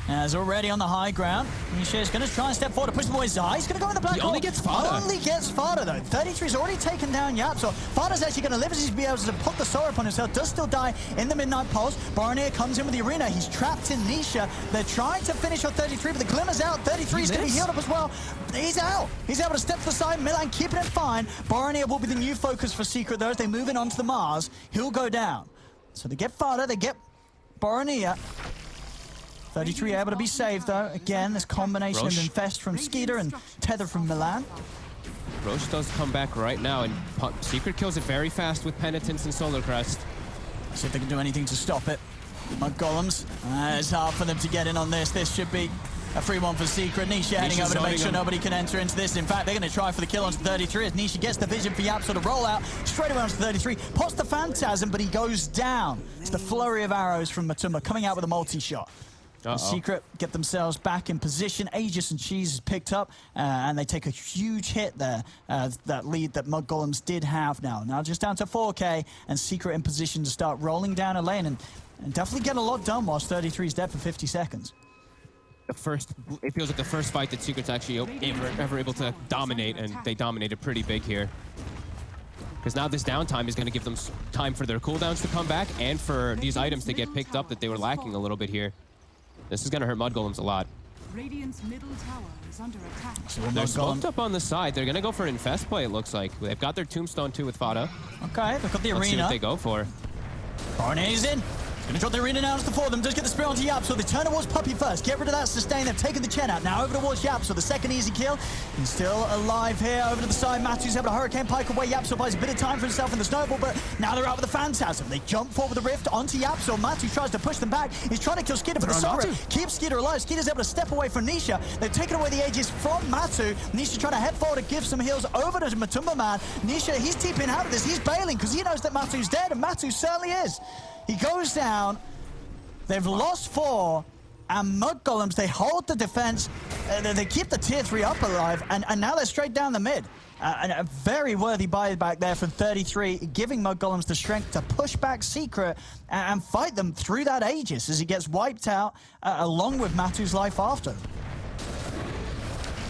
As already on the high ground, Nisha is going to try and step forward to push the boys. He's going to go in the black hole. Only gets Fada. Only gets Fada, though. 33's already taken down Yap, so Fada's actually going to live as he's be able to put the soul upon himself. Does still die in the Midnight Pulse. Boromir comes in with the arena. He's trapped in Nisha. They're trying to finish off 33, but the glimmer's out. 33 is going to be healed up as well. He's out. He's able to step to the side. Milan keeping it fine. Boromir will be the new focus for Secret, though, as they move in onto the Mars. He'll go down. So they get Fada, they get Boromir. 33 able to be saved, though. Again, this combination of Infest from Skeeter and Tether from Milan. Roche does come back right now, and Secret kills it very fast with Penitence and Solar Crest. See if they can do anything to stop it. Mudgolems. It's hard for them to get in on this. This should be a free one for Secret. Nisha heading over to make sure nobody can enter into this. In fact, they're going to try for the kill onto 33 as Nisha gets the vision for Yap, sort of roll out straight away onto 33. Pots the Phantasm, but he goes down. It's the flurry of arrows from Matumba coming out with a multi-shot. Secret get themselves back in position. Aegis and Cheese is picked up, and they take a huge hit there. That lead that mudgolems did have now just down to 4K, and Secret in position to start rolling down a lane and definitely get a lot done whilst 33 is dead for 50 seconds. It feels like the first fight that Secret's actually ever able to dominate, and they dominated pretty big here. Because now this downtime is going to give them time for their cooldowns to come back, and for these items to get picked up that they were lacking a little bit here. This is going to hurt mudgolems a lot. Radiant's middle tower is under attack. So they're smoked up on the side. They're going to go for an infest play, it looks like. They've got their tombstone too with Fada. Okay, they've got the arena. Let's see what they go for. Boromir in. Going to drop the arena now to the four of them. Does get the spear onto Yap, so they turn towards Puppy first. Get rid of that sustain. They've taken the Chen out. Now over towards Yap, so the second easy kill. He's still alive here. Over to the side. Matu's able to Hurricane Pike away. Yap buys a bit of time for himself in the snowball, but now they're out with the Phantasm. They jump forward with the Rift onto Yap, so Matu tries to push them back. He's trying to kill Skeeter, but the Soul Rift keeps Skeeter alive. Skeeter's able to step away from Nisha. They've taken away the Aegis from Matu. Nisha trying to head forward to give some heals over to Matumba Man. Nisha, he's TPing out of this. He's bailing because he knows that Matu's dead, and Matu certainly is. He goes down. They've lost 4, and mudgolems, they hold the defense. They keep the tier 3 up alive, and now they're straight down the mid. And a very worthy buyback there from 33, giving mudgolems the strength to push back Secret and fight them through that Aegis as he gets wiped out, along with Matu's life after.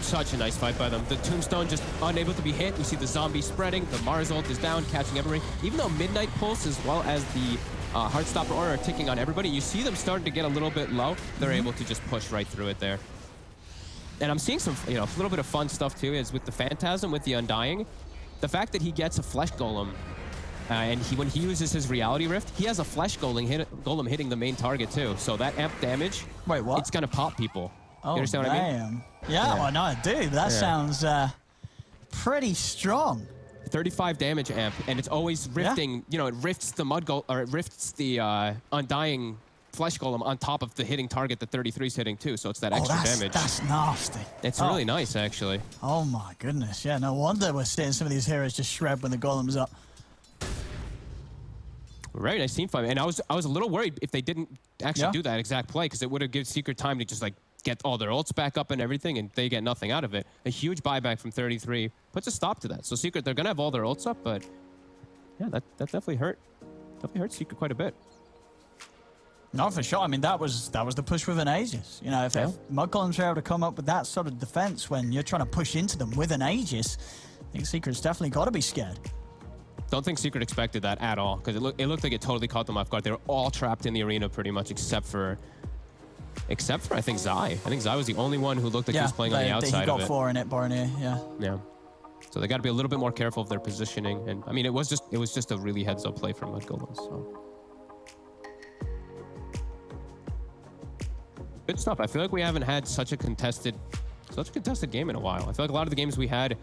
Such a nice fight by them. The tombstone just unable to be hit. You see the zombie spreading. The Mars ult is down, catching everybody. Even though Midnight Pulse as well as the Heartstopper Aura are ticking on everybody, you see them starting to get a little bit low. They're able to just push right through it there. And I'm seeing some, a little bit of fun stuff too, is with the Phantasm, with the Undying. The fact that he gets a Flesh Golem, and when he uses his Reality Rift, he has a Flesh Golem hitting the main target too. So that amp damage, wait, what? It's gonna pop people. Oh, you understand what I mean? Yeah, well, no, dude, that sounds pretty strong. 35 damage amp, and it's always rifting. You know, it rifts the it rifts the undying flesh golem on top of the hitting target that 33's hitting too. So it's that extra damage. That's nasty. It's really nice, actually. Oh my goodness. Yeah, no wonder we're seeing some of these heroes just shred when the golem's up. Very nice team fight, and I was a little worried if they didn't actually do that exact play, because it would have given Secret time to just like get all their ults back up and everything, and they get nothing out of it. A huge buyback from 33 puts a stop to that. So Secret, they're gonna have all their ults up, but yeah, that definitely hurt. Definitely hurt Secret quite a bit. No, for sure. I mean, that was the push with an Aegis. You know, if mudgolems are able to come up with that sort of defense when you're trying to push into them with an Aegis, I think Secret's definitely got to be scared. Don't think Secret expected that at all, because it looked like it totally caught them off guard. They were all trapped in the arena pretty much, except for I think Zai. I think Zai was the only one who looked like he was playing on the outside of it. He got 4 in it, Borneo, Yeah. So they got to be a little bit more careful of their positioning. And I mean, it was just a really heads-up play from mudgolems. So good stuff. I feel like we haven't had such a contested game in a while. I feel like a lot of the games we had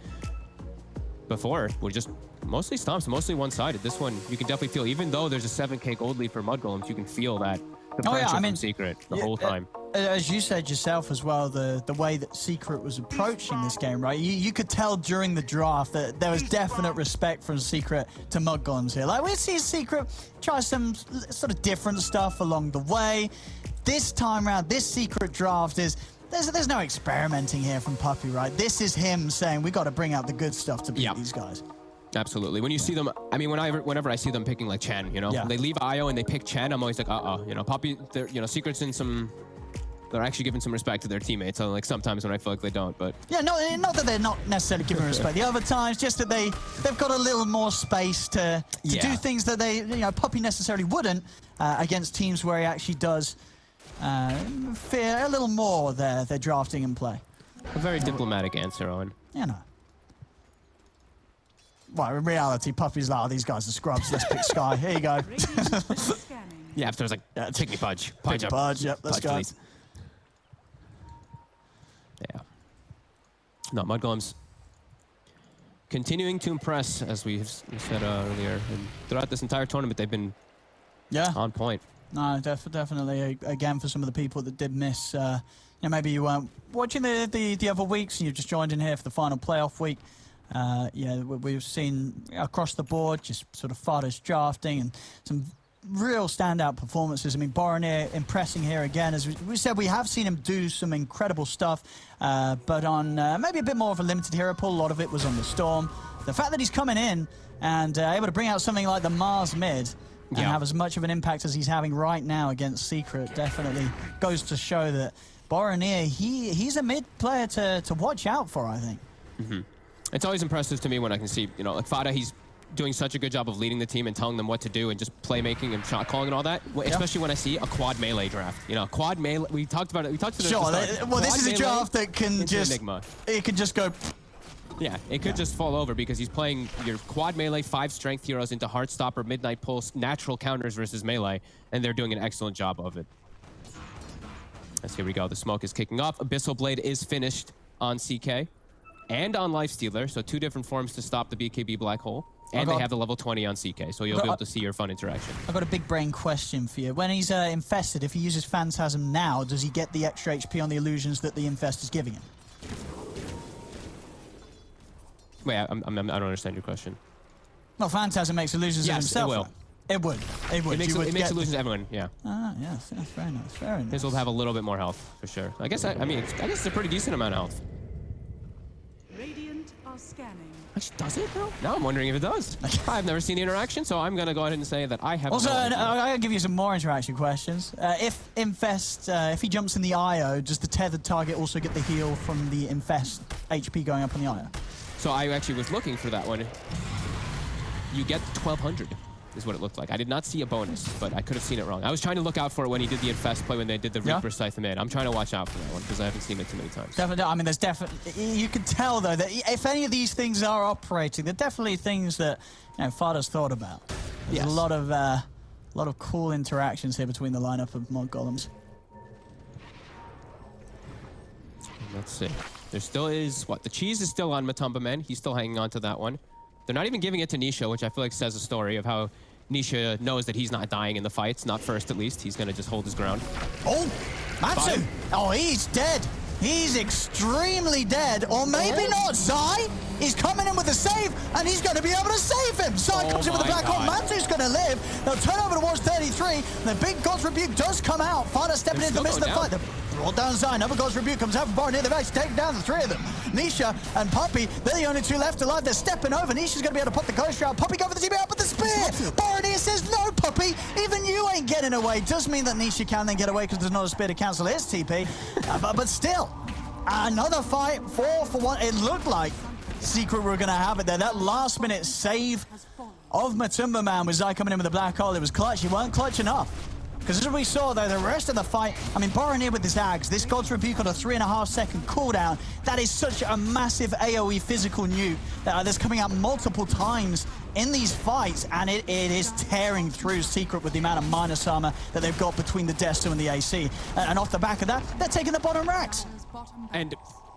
before were just mostly stomps, mostly one-sided. This one, you can definitely feel, even though there's a 7k gold lead for mudgolems, you can feel that the pressure from Secret the whole time. As you said yourself as well, the way that Secret was approaching this game, right? You could tell during the draft that there was definite respect from Secret to mudgolems here. Like, we see Secret try some sort of different stuff along the way. This time around, this Secret draft is... There's no experimenting here from Puppey, right? This is him saying, we got to bring out the good stuff to beat these guys. Absolutely. When you see them, I mean, whenever I see them picking like Chen, you know, they leave IO and they pick Chen, I'm always like, you know, Puppey, Secret's in some, they're actually giving some respect to their teammates. So like sometimes when I feel like they don't, but. Yeah, no, not that they're not necessarily giving respect. The other times, just that they've got a little more space to do things that Puppey necessarily wouldn't against teams where he actually does fear a little more their drafting and play. A very diplomatic answer, Owen. You know. Well, in reality, Puppey's like, these guys are scrubs. Let's pick Sky. Here you go. Yeah, after I was like, take me Pudge. Pudge, yep, let's go. Please. Yeah. No, mudgolems continuing to impress, as we said earlier. And throughout this entire tournament, they've been on point. No, definitely. Again, for some of the people that did miss, maybe you weren't watching the other weeks and you just joined in here for the final playoff week. We've seen across the board just sort of Fada's drafting and some real standout performances. I mean, Borneo impressing here again. As we said, we have seen him do some incredible stuff, but on maybe a bit more of a limited hero pool. A lot of it was on the Storm. The fact that he's coming in and able to bring out something like the Mars mid and have as much of an impact as he's having right now against Secret definitely goes to show that Borneo, he's a mid player to watch out for, I think. Mm-hmm. It's always impressive to me when I can see, like Fada, he's doing such a good job of leading the team and telling them what to do and just playmaking and shot calling and all that. Especially when I see a quad melee draft. Quad melee, we talked about it. We talked about it. Well, this is a draft that can just, it can just go. Yeah, it could just fall over because he's playing your quad melee 5 strength heroes into Heartstopper, Midnight Pulse, natural counters versus melee, and they're doing an excellent job of it. As here we go, the smoke is kicking off. Abyssal Blade is finished on CK. And on Lifestealer, so 2 different forms to stop the BKB Black Hole. And they have the level 20 on CK, so you'll be able to see your fun interaction. I've got a big brain question for you. When he's infested, if he uses Phantasm now, does he get the extra HP on the illusions that the infest is giving him? Wait, I don't understand your question. Well, Phantasm makes illusions of himself. Yes, it would. It would. It makes illusions to everyone, yeah. Ah, yeah, fair enough, fair enough. His will have a little bit more health, for sure. I guess it's a pretty decent amount of health. Radiant are scanning. Actually, does it though? Now I'm wondering if it does. I've never seen the interaction, so I'm gonna go ahead and say that I have. Also, no idea. I'll give you some more interaction questions. If Infest, if he jumps in the IO, does the tethered target also get the heal from the Infest HP going up on the IO? So I actually was looking for that one. You get 1200 is what it looked like. I did not see a bonus, but I could have seen it wrong. I was trying to look out for it when he did the Infest play, when they did the Reaper Scythe mid. I'm trying to watch out for that one because I haven't seen it too many times. Definitely. I mean, there's definitely, you can tell though that if any of these things are operating, they're definitely things that Fada's thought about. There's a lot of cool interactions here between the lineup of mudgolems. Let's see. There still is, the cheese is still on Matumba Men. He's still hanging on to that one. They're not even giving it to Nisha, which I feel like says a story of how Nisha knows that he's not dying in the fights, not first at least. He's going to just hold his ground. Oh, Matsu! Oh, he's dead. He's extremely dead. Or maybe not. Zai is coming in with a save, and he's going to be able to save him. Zai comes in with a black hole. Matsu's going to live. They'll turn over towards 33. The big God's Rebuke does come out. Fada stepping into the midst of the fight. Roll down Zai. Another God's Rebuke comes out from Bar near the base, taking down the three of them. Nisha and Puppey, they're the only two left alive. They're stepping over. Nisha's going to be able to put the Ghost Shroud. Puppey go for the TB out with the spear. Baroness says, no, Puppey. Even you ain't getting away. Does mean that Nisha can then get away because there's not a spear to cancel his TP. But still, another fight, 4 for 1. It looked like Secret were going to have it there. That last minute save of Matumba Man with Zai coming in with a black hole. It was clutch. He weren't clutch enough. Because as we saw, though, the rest of the fight, I mean, Boromir with his Ags, this God's Rebuke on a 3.5-second cooldown, that is such a massive AoE physical nuke that's coming out multiple times in these fights, and it is tearing through Secret with the amount of minus armor that they've got between the Desto and the AC. And off the back of that, they're taking the bottom racks. And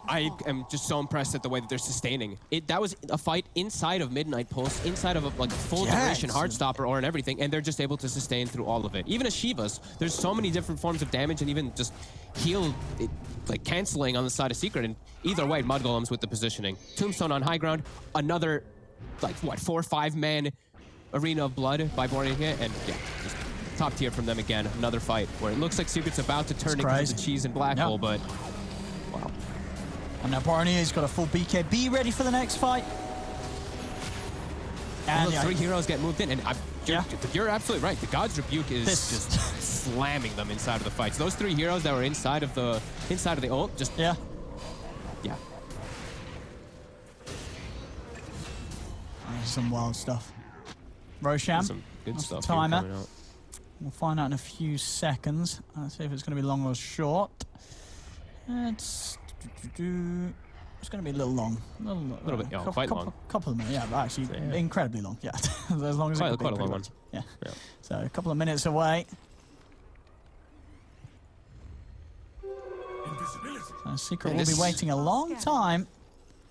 I am just so impressed at the way that they're sustaining it. That was a fight inside of Midnight Pulse, inside of a like full duration Heartstopper or and everything, and they're just able to sustain through all of it. Even as Shivas, there's so many different forms of damage and even just heal, like canceling on the side of Secret. And either way, Mudgolems with the positioning. Tombstone on high ground, another like what 4 or 5 man Arena of Blood by Bornia, and yeah, just top tier from them again. Another fight where it looks like Secret's about to turn into the cheese and black hole, but wow. And now Barnier's got a full BKB ready for the next fight. And the 3 heroes get moved in, and you're absolutely right. The God's Rebuke is just slamming them inside of the fights. Those 3 heroes that were inside of the ult, just yeah. Some wild stuff. Roshan, some good stuff. Timer. We'll find out in a few seconds. Let's see if it's going to be long or short. It's going to be a little long. A little bit, quite long. Couple of minutes, yeah, but actually incredibly long, yeah. As long as quite a long one. Yeah. So a couple of minutes away. So Secret will be waiting a long time.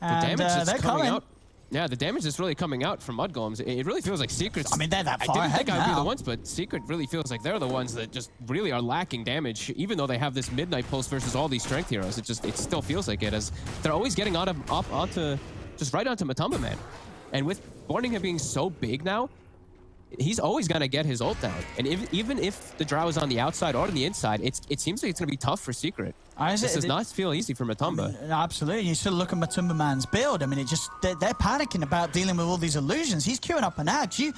And they're coming out. Yeah, the damage is really coming out from Mudgolems. It really feels like Secret's... I mean, they're that far I didn't think ahead I would be the ones, but Secret really feels like they're the ones that just really are lacking damage, even though they have this Midnight Pulse versus all these strength heroes. It still feels like it, as they're always getting up onto just right onto Matumba Man. And with Borningham being so big now, he's always going to get his ult down. And even if the Drow is on the outside or on the inside, it seems like it's going to be tough for Secret. This does not feel easy for Matumba. I mean, absolutely. You should look at Matumba Man's build. I mean, they're panicking about dealing with all these illusions. He's queuing up an Axe. You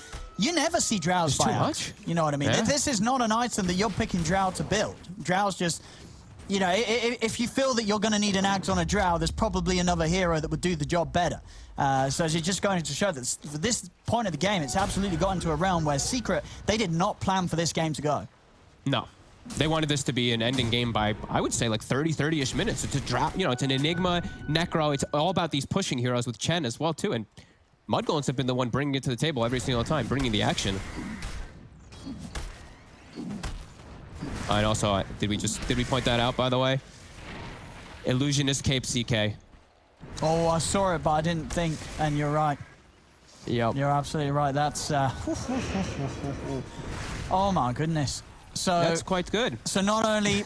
never see Drows by Axe. You know what I mean? Yeah. This is not an item that you're picking Drow to build. Drow's just... You know, if you feel that you're going to need an Axe on a Drow, there's probably another hero that would do the job better. So you're just going to show that for this point of the game, it's absolutely gotten to a realm where Secret, they did not plan for this game to go. No. They wanted this to be an ending game by, I would say, like 30-ish minutes. It's a drop, it's an Enigma, Necro. It's all about these pushing heroes with Chen as well, too. And Mudgolems have been the one bringing it to the table every single time, bringing the action. And also, did we point that out, by the way? Illusionist Cape CK. Oh, I saw it, but I didn't think, and you're right. Yep. You're absolutely right. That's, oh my goodness. So that's quite good. So not only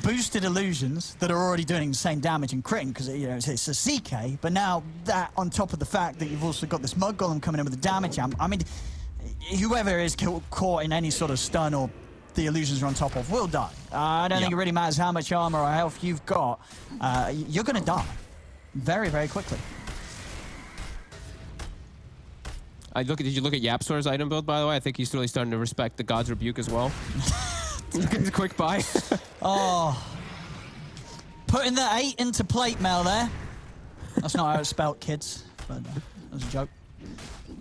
boosted illusions that are already doing the same damage and critting, because it's a CK, but now that on top of the fact that you've also got this Mud Golem coming in with the damage amp. I mean, whoever is caught in any sort of stun or the illusions are on top of will die. I don't think it really matters how much armor or health you've got. You're going to die very, very quickly. Did you look at Yapsor's item build, by the way? I think he's really starting to respect the God's Rebuke as well. Quick buy. Oh. Putting the 8 into plate mail there. That's not how it's spelled, kids. But that was a joke.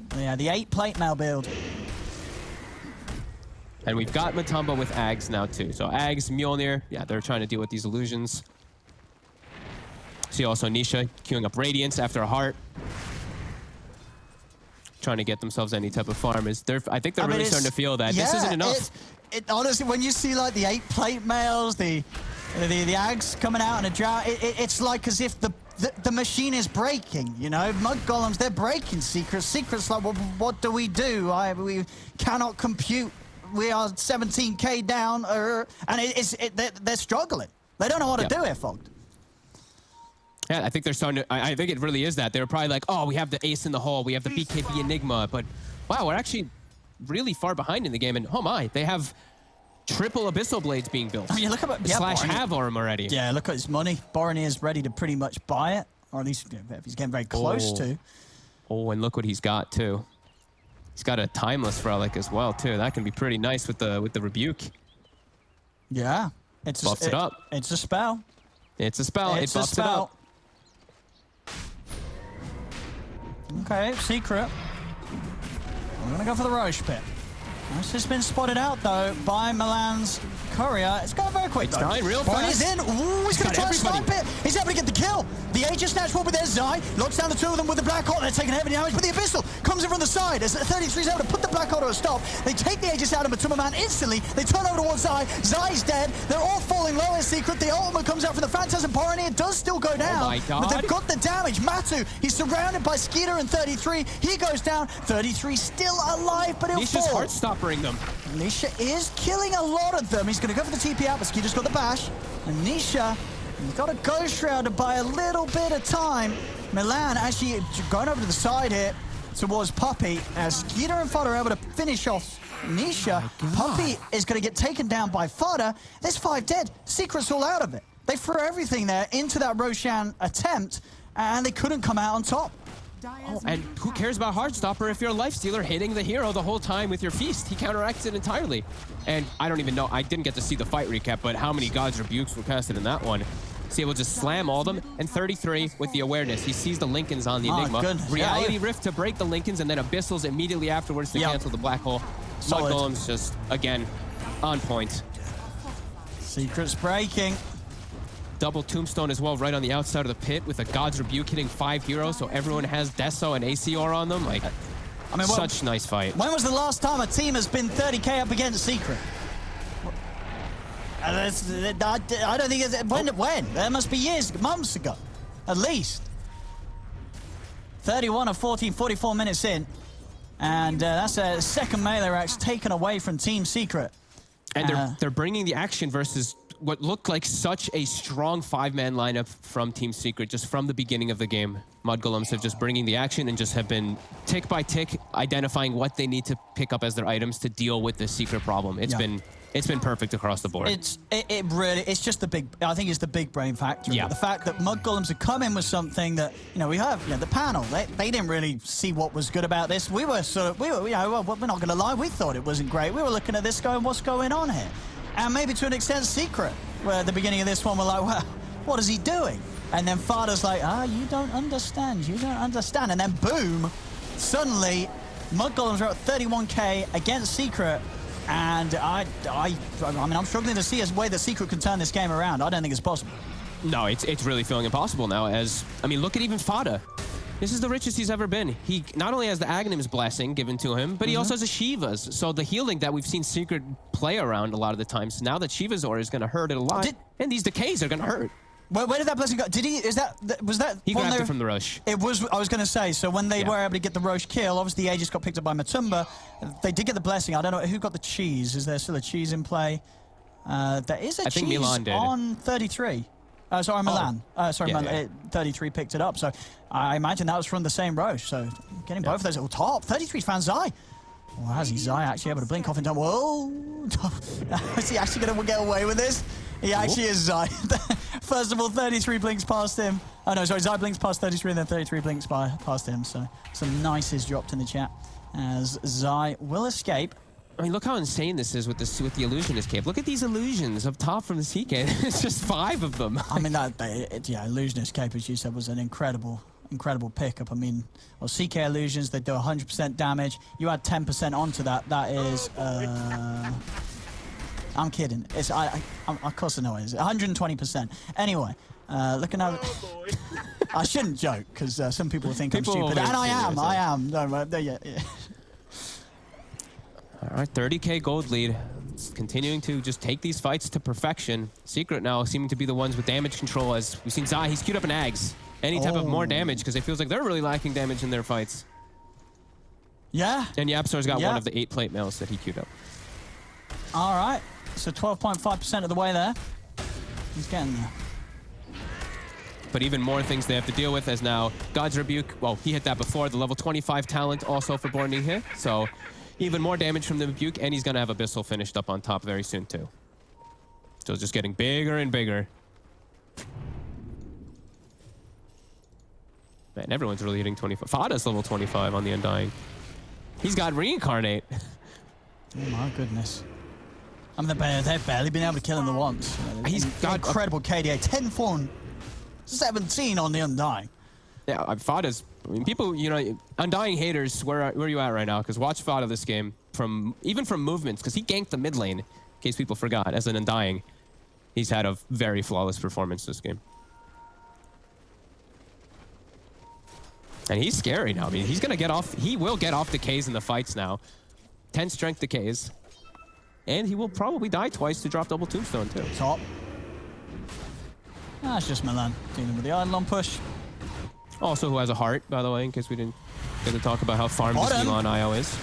But yeah, the 8 plate mail build. And we've got Matumba with Ags now, too. So Ags, Mjolnir, yeah, they're trying to deal with these illusions. See also Nisha queuing up Radiance after a heart. Trying to get themselves any type of farm. I think they're really starting to feel that this isn't enough. Honestly, when you see like the 8 plate mails, the Ags coming out in a drought, it's like as if the the machine is breaking, you know? Mudgolems, they're breaking Secret. Secret's like, well, what do? We cannot compute. We are 17k down, and they're struggling. They don't know what to do here, Fogged. Yeah, I think they're starting to, I think it really is that. They were probably like, oh, we have the ace in the hole, we have the BKB Enigma, but wow, we're actually really far behind in the game, and oh my, they have triple Abyssal Blades being built. I mean, look at Slash have arm already. Yeah, look at his money. Borony is ready to pretty much buy it, or at least if he's getting very close to. Oh, and look what he's got too. He's got a timeless relic as well too. That can be pretty nice with the rebuke. Yeah, buffs it up. It's a spell. It's a spell. It's it buffs a spell. it up. Okay, Secret. We're gonna go for the Roche pit. This has been spotted out though by Milan's courier. It's going very quick. It's dying real fast. He's in. Ooh, he's gonna try to snipe it. He's able to get the kill. The Aegis snatch will be there. Zai locks down the two of them with the Black Hole. They're taking heavy damage, but the Abyssal comes in from the side as 33's able to put the Black Hole to a stop. They take the Aegis out of Matuma Man instantly. They turn over towards Zai. Zai's dead. They're all falling low in Secret. The ultimate comes out from the Phantasm Borony. It does still go down. Oh my God. But they've got the damage. Matu, he's surrounded by Skeeter and 33. He goes down. 33 still alive, but he'll Nisha's fall. heart-stoppering them. Nisha is killing a lot of them. He's going to go for the TP out, but Skeeter's got the bash. And Nisha, he's got a Ghost Shroud to buy a little bit of time. Milan actually going over to the side here towards Puppey. As Skeeter and Fodder are able to finish off Nisha. Puppey is going to get taken down by Fodder. There's 5 dead. Secret's all out of it. They threw everything there into that Roshan attempt, and they couldn't come out on top. Oh, and who cares about Heartstopper if you're a Lifestealer hitting the hero the whole time with your feast? He counteracts it entirely. And I don't even know, I didn't get to see the fight recap, but how many God's Rebukes were casted in that one? See, able to just slam all of them, and 33 with the awareness. He sees the Lincolns on the Enigma. Goodness. Reality Rift to break the Lincolns, and then Abyssals immediately afterwards to cancel the Black Hole. Mudgolems just, again, on point. Secret's breaking. Double Tombstone as well, right on the outside of the pit with a God's Rebuke hitting 5 heroes, so everyone has Deso and ACR on them. Like, I mean, such nice fight. When was the last time a team has been 30k up against Secret? I don't think it's... When? That must be years, months ago, at least. 31 of 14, 44 minutes in. And that's a second melee rack's taken away from Team Secret. And they're bringing the action versus what looked like such a strong 5-man lineup from Team Secret just from the beginning of the game. Mudgolems have just bringing the action and just have been tick by tick identifying what they need to pick up as their items to deal with the Secret problem. It's been perfect across the board. It's just the big, I think it's the big brain factor. Yeah. The fact that Mudgolems have come in with something that, you know, we have, you know, the panel, they didn't really see what was good about this. We were sort of, you know, well, we're not going to lie, we thought it wasn't great. We were looking at this going, what's going on here? And maybe to an extent Secret, where at the beginning of this one we're like, well, what is he doing? And then Fada's like, you don't understand, you don't understand. And then boom, suddenly Mudgolems are at 31k against Secret. And I mean, I'm struggling to see a way that Secret can turn this game around. I don't think it's possible. No, it's really feeling impossible now. As I mean, look at even Fada. This is the richest he's ever been. He not only has the Aghanim's blessing given to him, but he also has a Shiva's. So the healing that we've seen Secret play around a lot of the times, now that Shiva's Aura is going to hurt it a lot, and these decays are going to hurt. Where did that blessing go? Did he? Was that? He grabbed it from the Roche. It was. I was going to say. So when they were able to get the Roche kill, obviously the Aegis got picked up by Matumba. They did get the blessing. I don't know who got the cheese. Is there still a cheese in play? There is a cheese on 33. Sorry, Milan. Milan. 33 picked it up. So I imagine that was from the same Roche. So getting both of those at the top. 33 found Zai. Well, how's he Zai actually able to blink off in time? Whoa! Is he actually going to get away with this? He actually is Zai. First of all, 33 blinks past him. Oh no, sorry, Zai blinks past 33 and then 33 blinks past him. So some nices dropped in the chat as Zai will escape. I mean, look how insane this is with the Illusionist cape. Look at these illusions up top from the CK. It's just 5 of them. I mean, Illusionist cape, as you said, was an incredible pickup. I mean, well, CK illusions, they do 100% damage. You add 10% onto that. That is, I'm kidding. It's of course I know it is. 120%. Anyway, looking over. I shouldn't joke because some people think I'm stupid, and I am. No, yeah. All right, 30k gold lead. It's continuing to just take these fights to perfection. Secret now seeming to be the ones with damage control, as we've seen Zai, he's queued up an Ags. any type of more damage because it feels like they're really lacking damage in their fights. Yeah. And Yapsor's got one of the 8 plate mails that he queued up. All right. So 12.5% of the way there. He's getting there. But even more things they have to deal with as now God's Rebuke. Well, he hit that before. The level 25 talent also for Borneo here. So even more damage from the Rebuke. And he's going to have Abyssal finished up on top very soon too. So it's just getting bigger and bigger. Man, everyone's really hitting 25. Fada's level 25 on the Undying. He's got Reincarnate. Oh my goodness. I mean, they've barely been able to kill him the once. He's got incredible KDA. 10, 4, and 17 on the Undying. Yeah, Fada's... I mean, people, you know, Undying haters, where are you at right now? Because watch Fada this game, even from movements, because he ganked the mid lane, in case people forgot, as an Undying. He's had a very flawless performance this game. And he's scary now. I mean, he's going to get off... He will get off decays in the fights now. 10 strength decays. And he will probably die twice to drop double tombstone too. Top. That's just Milan dealing with the Eidolon push. Also who has a heart, by the way, in case we didn't get to talk about how farmed this Milan IO is.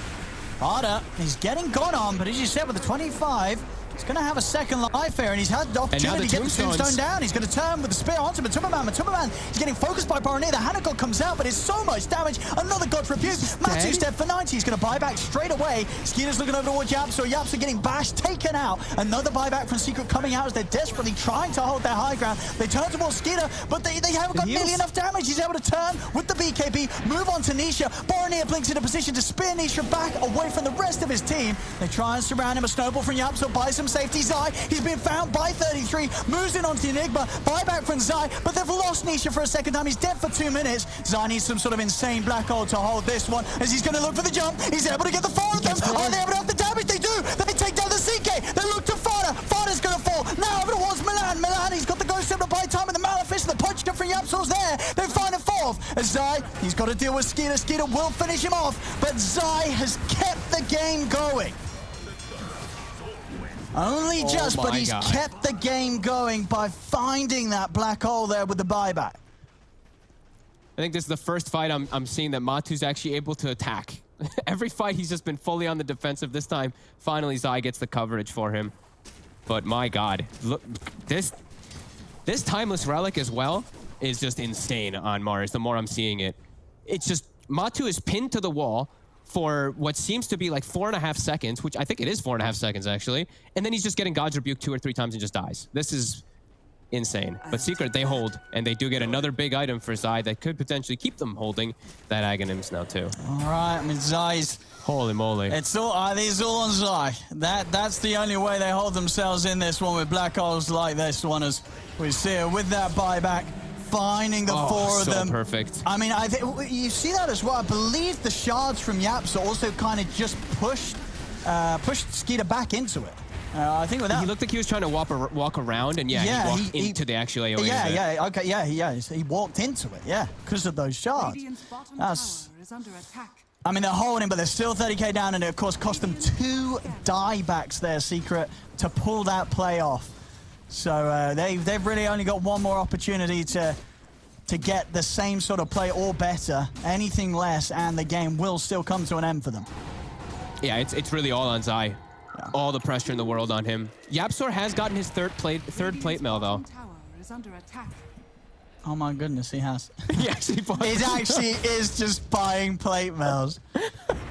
Fada, he's getting gone on, but as you said, with the 25, he's going to have a second life here, and he's had the opportunity to get the tombstone down. He's going to turn with the spear onto Matuma. He's getting focused by Borneo. The Hana God comes out, but it's so much damage. Another God's Rebuke. Matu step for 90. He's going to buy back straight away. Skeeter's looking over towards Yapso. Yapso getting bashed, taken out. Another buyback from Secret coming out as they're desperately trying to hold their high ground. They turn towards Skeeter, but they haven't got nearly enough damage. He's able to turn with the BKB, move on to Nisha. Borneo blinks into position to spear Nisha back away from the rest of his team. They try and surround him. A snowball from Yapso buys some safety. Zai, he's been found by 33, moves in onto the Enigma, buyback from Zai, but they've lost Nisha for a second time. He's dead for 2 minutes. Zai needs some sort of insane black hole to hold this one, as he's going to look for the jump. He's able to get the 4 of them. Are they able to have the damage? They do. They take down the CK. They look to Fada. Fada's going to fall. Now over towards Milan. Milan, he's got the Ghost Scepter by time, and the Malefice, the punch from Yapso's there. They find a 4th. As Zai, he's got to deal with Skeeter. Skeeter will finish him off, but Zai has kept the game going. Only just, but he's kept the game going by finding that black hole there with the buyback. I think this is the first fight I'm seeing that Matu's actually able to attack. Every fight he's just been fully on the defensive. This time, finally Zai gets the coverage for him. But my God, look, this Timeless Relic as well is just insane on Mars. The more I'm seeing it, it's just Matu is pinned to the wall for what seems to be like 4.5 seconds, which I think it is 4.5 seconds actually, and then he's just getting God's Rebuke 2 or 3 times and just dies. This is insane. But Secret, they hold, and they do get another big item for Zai that could potentially keep them holding that Aghanims now too. All right, I mean Zai's... Holy moly. It's all on Zai. That's the only way they hold themselves in this one with black holes like this one, as we see it with that buyback. Finding the 4 of them. Perfect. I mean, you see that as well. I believe the shards from Yapso also kind of just pushed Skeeter back into it. I think with that, he looked like he was trying to walk around, and he walked into the actual AoE. He walked into it, because of those shards. That's... I mean, they're holding, but they're still 30k down, and it, of course, cost them 2 diebacks there, Secret, to pull that play off. So they've really only got one more opportunity to get the same sort of play or better. Anything less, and the game will still come to an end for them. Yeah, it's really all on Zai. Yeah. All the pressure in the world on him. Yapsor has gotten his third plate mail though. Oh my goodness, he has. He actually bought It actually is just buying plate mails.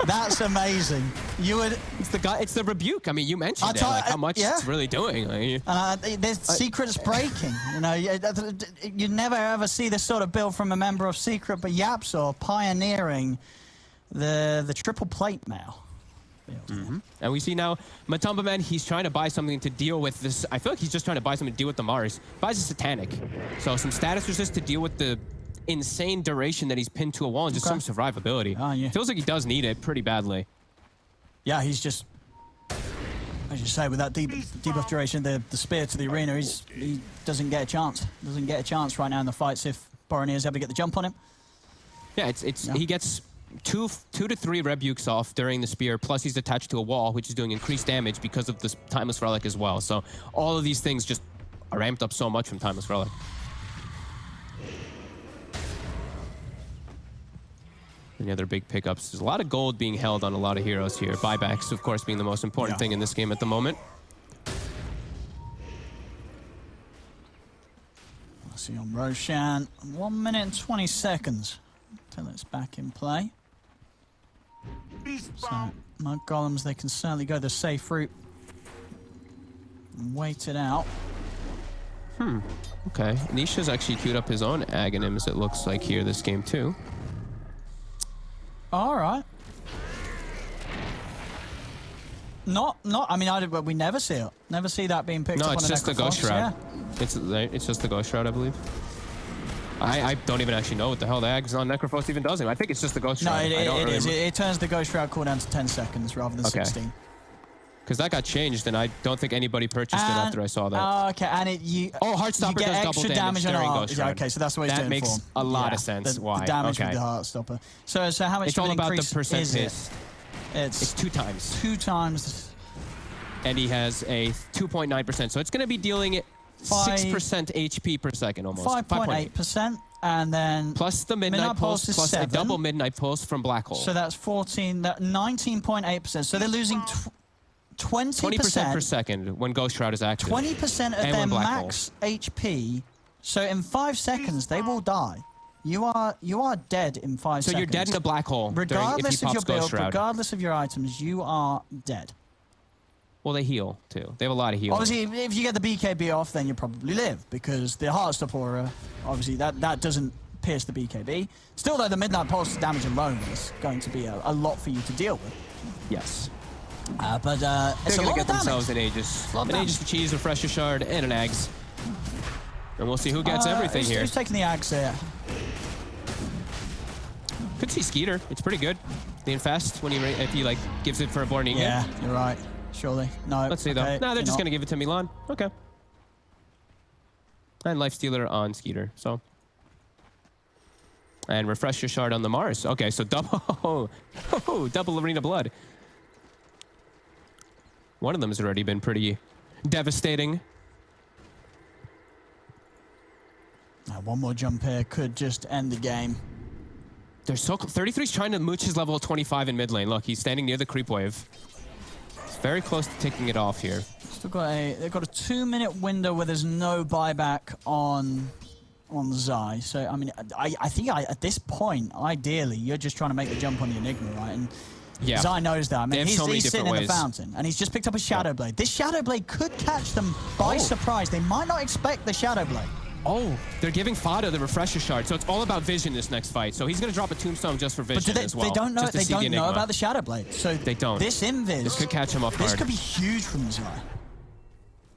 That's amazing. You would... It's the rebuke. I mean, you mentioned it, like how much it's really doing. Like, there's secrets breaking. You know, you never ever see this sort of build from a member of Secret, but Yapsor pioneering the triple plate mail. Mm-hmm. And we see now Matumba Man, he's trying to buy something to deal with this. I feel like he's just trying to buy something to deal with the Mars. Buys a Satanic. So some status resist to deal with the insane duration that he's pinned to a wall and just some survivability. Feels like he does need it pretty badly. Yeah, he's just, as you say, with that debuff duration, the spear to the arena, he doesn't get a chance. Doesn't get a chance right now in the fights if Borneo is able to get the jump on him. Yeah, he gets two to three rebukes off during the spear, plus he's attached to a wall, which is doing increased damage because of this Timeless Relic as well. So all of these things just are ramped up so much from Timeless Relic. Any other big pickups? There's a lot of gold being held on a lot of heroes here. Buybacks, of course, being the most important thing in this game at the moment. Let's see on Roshan. 1 minute and 20 seconds until it's back in play. So, mudgolems, they can certainly go the safe route and wait it out. Okay. Nisha's actually queued up his own Aghanims, it looks like, here this game, too. All right. I mean, we never see it. Never see that being picked up on a No, it's just the Ghost Shroud. Yeah. It's just the Ghost Shroud, I believe. I don't even actually know what the hell the Ags on Necrophos even does. I think it's just the Ghost Shroud. No, it is. It turns the Ghost Shroud cooldown to 10 seconds rather than 16. Because that got changed, and I don't think anybody purchased it after I saw that. Okay, and Heartstopper you get does extra double damage on during heart. Ghost Shroud. Okay, so that's what he's doing. That makes a lot of sense. Why? The damage okay. with the Heartstopper. So how much? It's all about the is percent it? hit. It's 2 times. 2 times. And he has a 2.9%, so it's going to be dealing 6% HP per second almost. 5.8%, and then plus the midnight pulse plus 7. a double midnight pulse from Black Hole. So that's 19.8%. So they're losing 20% per second when Ghost Shroud is active. 20% of their max HP. So in 5 seconds they will die. You are dead in 5 seconds. So you're dead in a black hole. Regardless of your build, Shroud. regardless of your items, you are dead. Well, they heal too. They have a lot of healing. Obviously, if you get the BKB off, then you probably live because the Heartstopper aura, obviously that doesn't pierce the BKB. Still, though, the Midnight Pulse damage alone is going to be a lot for you to deal with. Yes. But it's They're a lot going to get of themselves damage. an Aegis. An Aegis to cheese, Refresher Shard, and an Ags. And we'll see who gets everything here. Who's taking the Ags here? Could see Skeeter. It's pretty good. The Infest, if he like gives it for a Borneo. Yeah, you're right. Surely. No. Let's see, though. No, they're just going to give it to Milan. Okay. And Lifestealer on Skeeter, so. And Refresher Shard on the Mars. Okay, so double Arena Blood. One of them has already been pretty devastating. One more jump here could just end the game. They're so 33's trying to mooch his level 25 in mid lane. Look, he's standing near the creep wave. It's very close to taking it off here. Still got they've got a 2-minute window where there's no buyback on Zai. So I mean, I think at this point, ideally, you're just trying to make the jump on the Enigma, right? And yeah, Zai knows that. I mean, he's sitting in the fountain, and he's just picked up a Shadow Blade. This Shadow Blade could catch them by surprise. They might not expect the Shadow Blade. Oh, they're giving Fado the Refresher Shard, so it's all about vision this next fight. So he's going to drop a Tombstone just for vision as well. They don't know. They don't know about the Shadow Blade. So they don't. This invis. This could catch him off guard. This could be huge from Zai.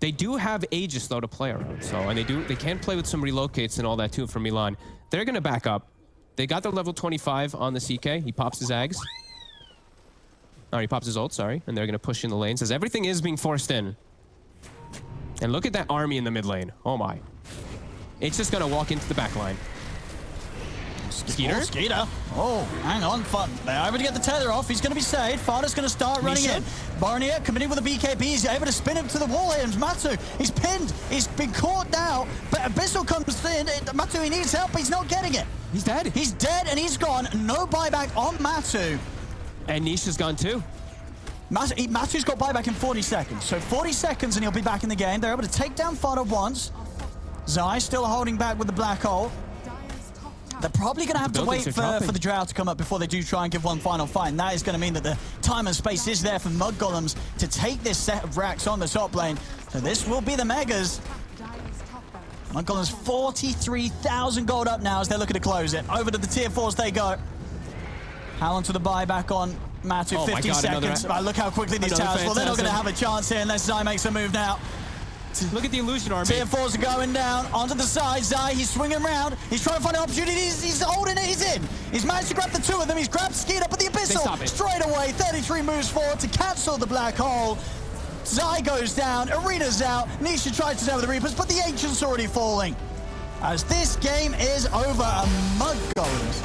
They do have Aegis though to play around, so and they can play with some relocates and all that too from Milan. They're going to back up. They got their level 25 on the CK. He pops his Ags. Oh, he pops his ult, sorry. And they're going to push in the lanes as everything is being forced in. And look at that army in the mid lane. Oh my. It's just going to walk into the back line. Skeeter? Skeeter. Oh, hang on. They're able to get the tether off. He's going to be saved. Fada's going to start running in. Barnier committing with a BKB. He's able to spin him to the wall here. Matu, he's pinned. He's been caught now. But Abyssal comes in. Matu, he needs help. He's not getting it. He's dead. He's dead and he's gone. No buyback on Matu. And Nisha's gone too. Matu's got buyback in 40 seconds. So 40 seconds and he'll be back in the game. They're able to take down Fada once. Zai still holding back with the black hole. They're probably going to have to wait for the Drow to come up before they do try and give one final fight. And that is going to mean that the time and space is there for Mudgolems to take this set of racks on the top lane. So this will be the Megas. Mudgolems 43,000 gold up now as they're looking to close it. Over to the tier 4s they go. Halon to the buyback on Matu, 50 seconds. Look how quickly these towers fall. They're not going to have a chance here unless Zai makes a move now. Look at the illusion army. Tier 4s are going down onto the side. Zai, he's swinging around. He's trying to find an opportunity. He's holding it. He's in. He's managed to grab the 2 of them. He's grabbed Skeeter, but the Abyssal straight away. 33 moves forward to cancel the black hole. Zai goes down. Arena's out. Nisha tries to save the Reapers, but the Ancient's already falling. As this game is over, Mudgolems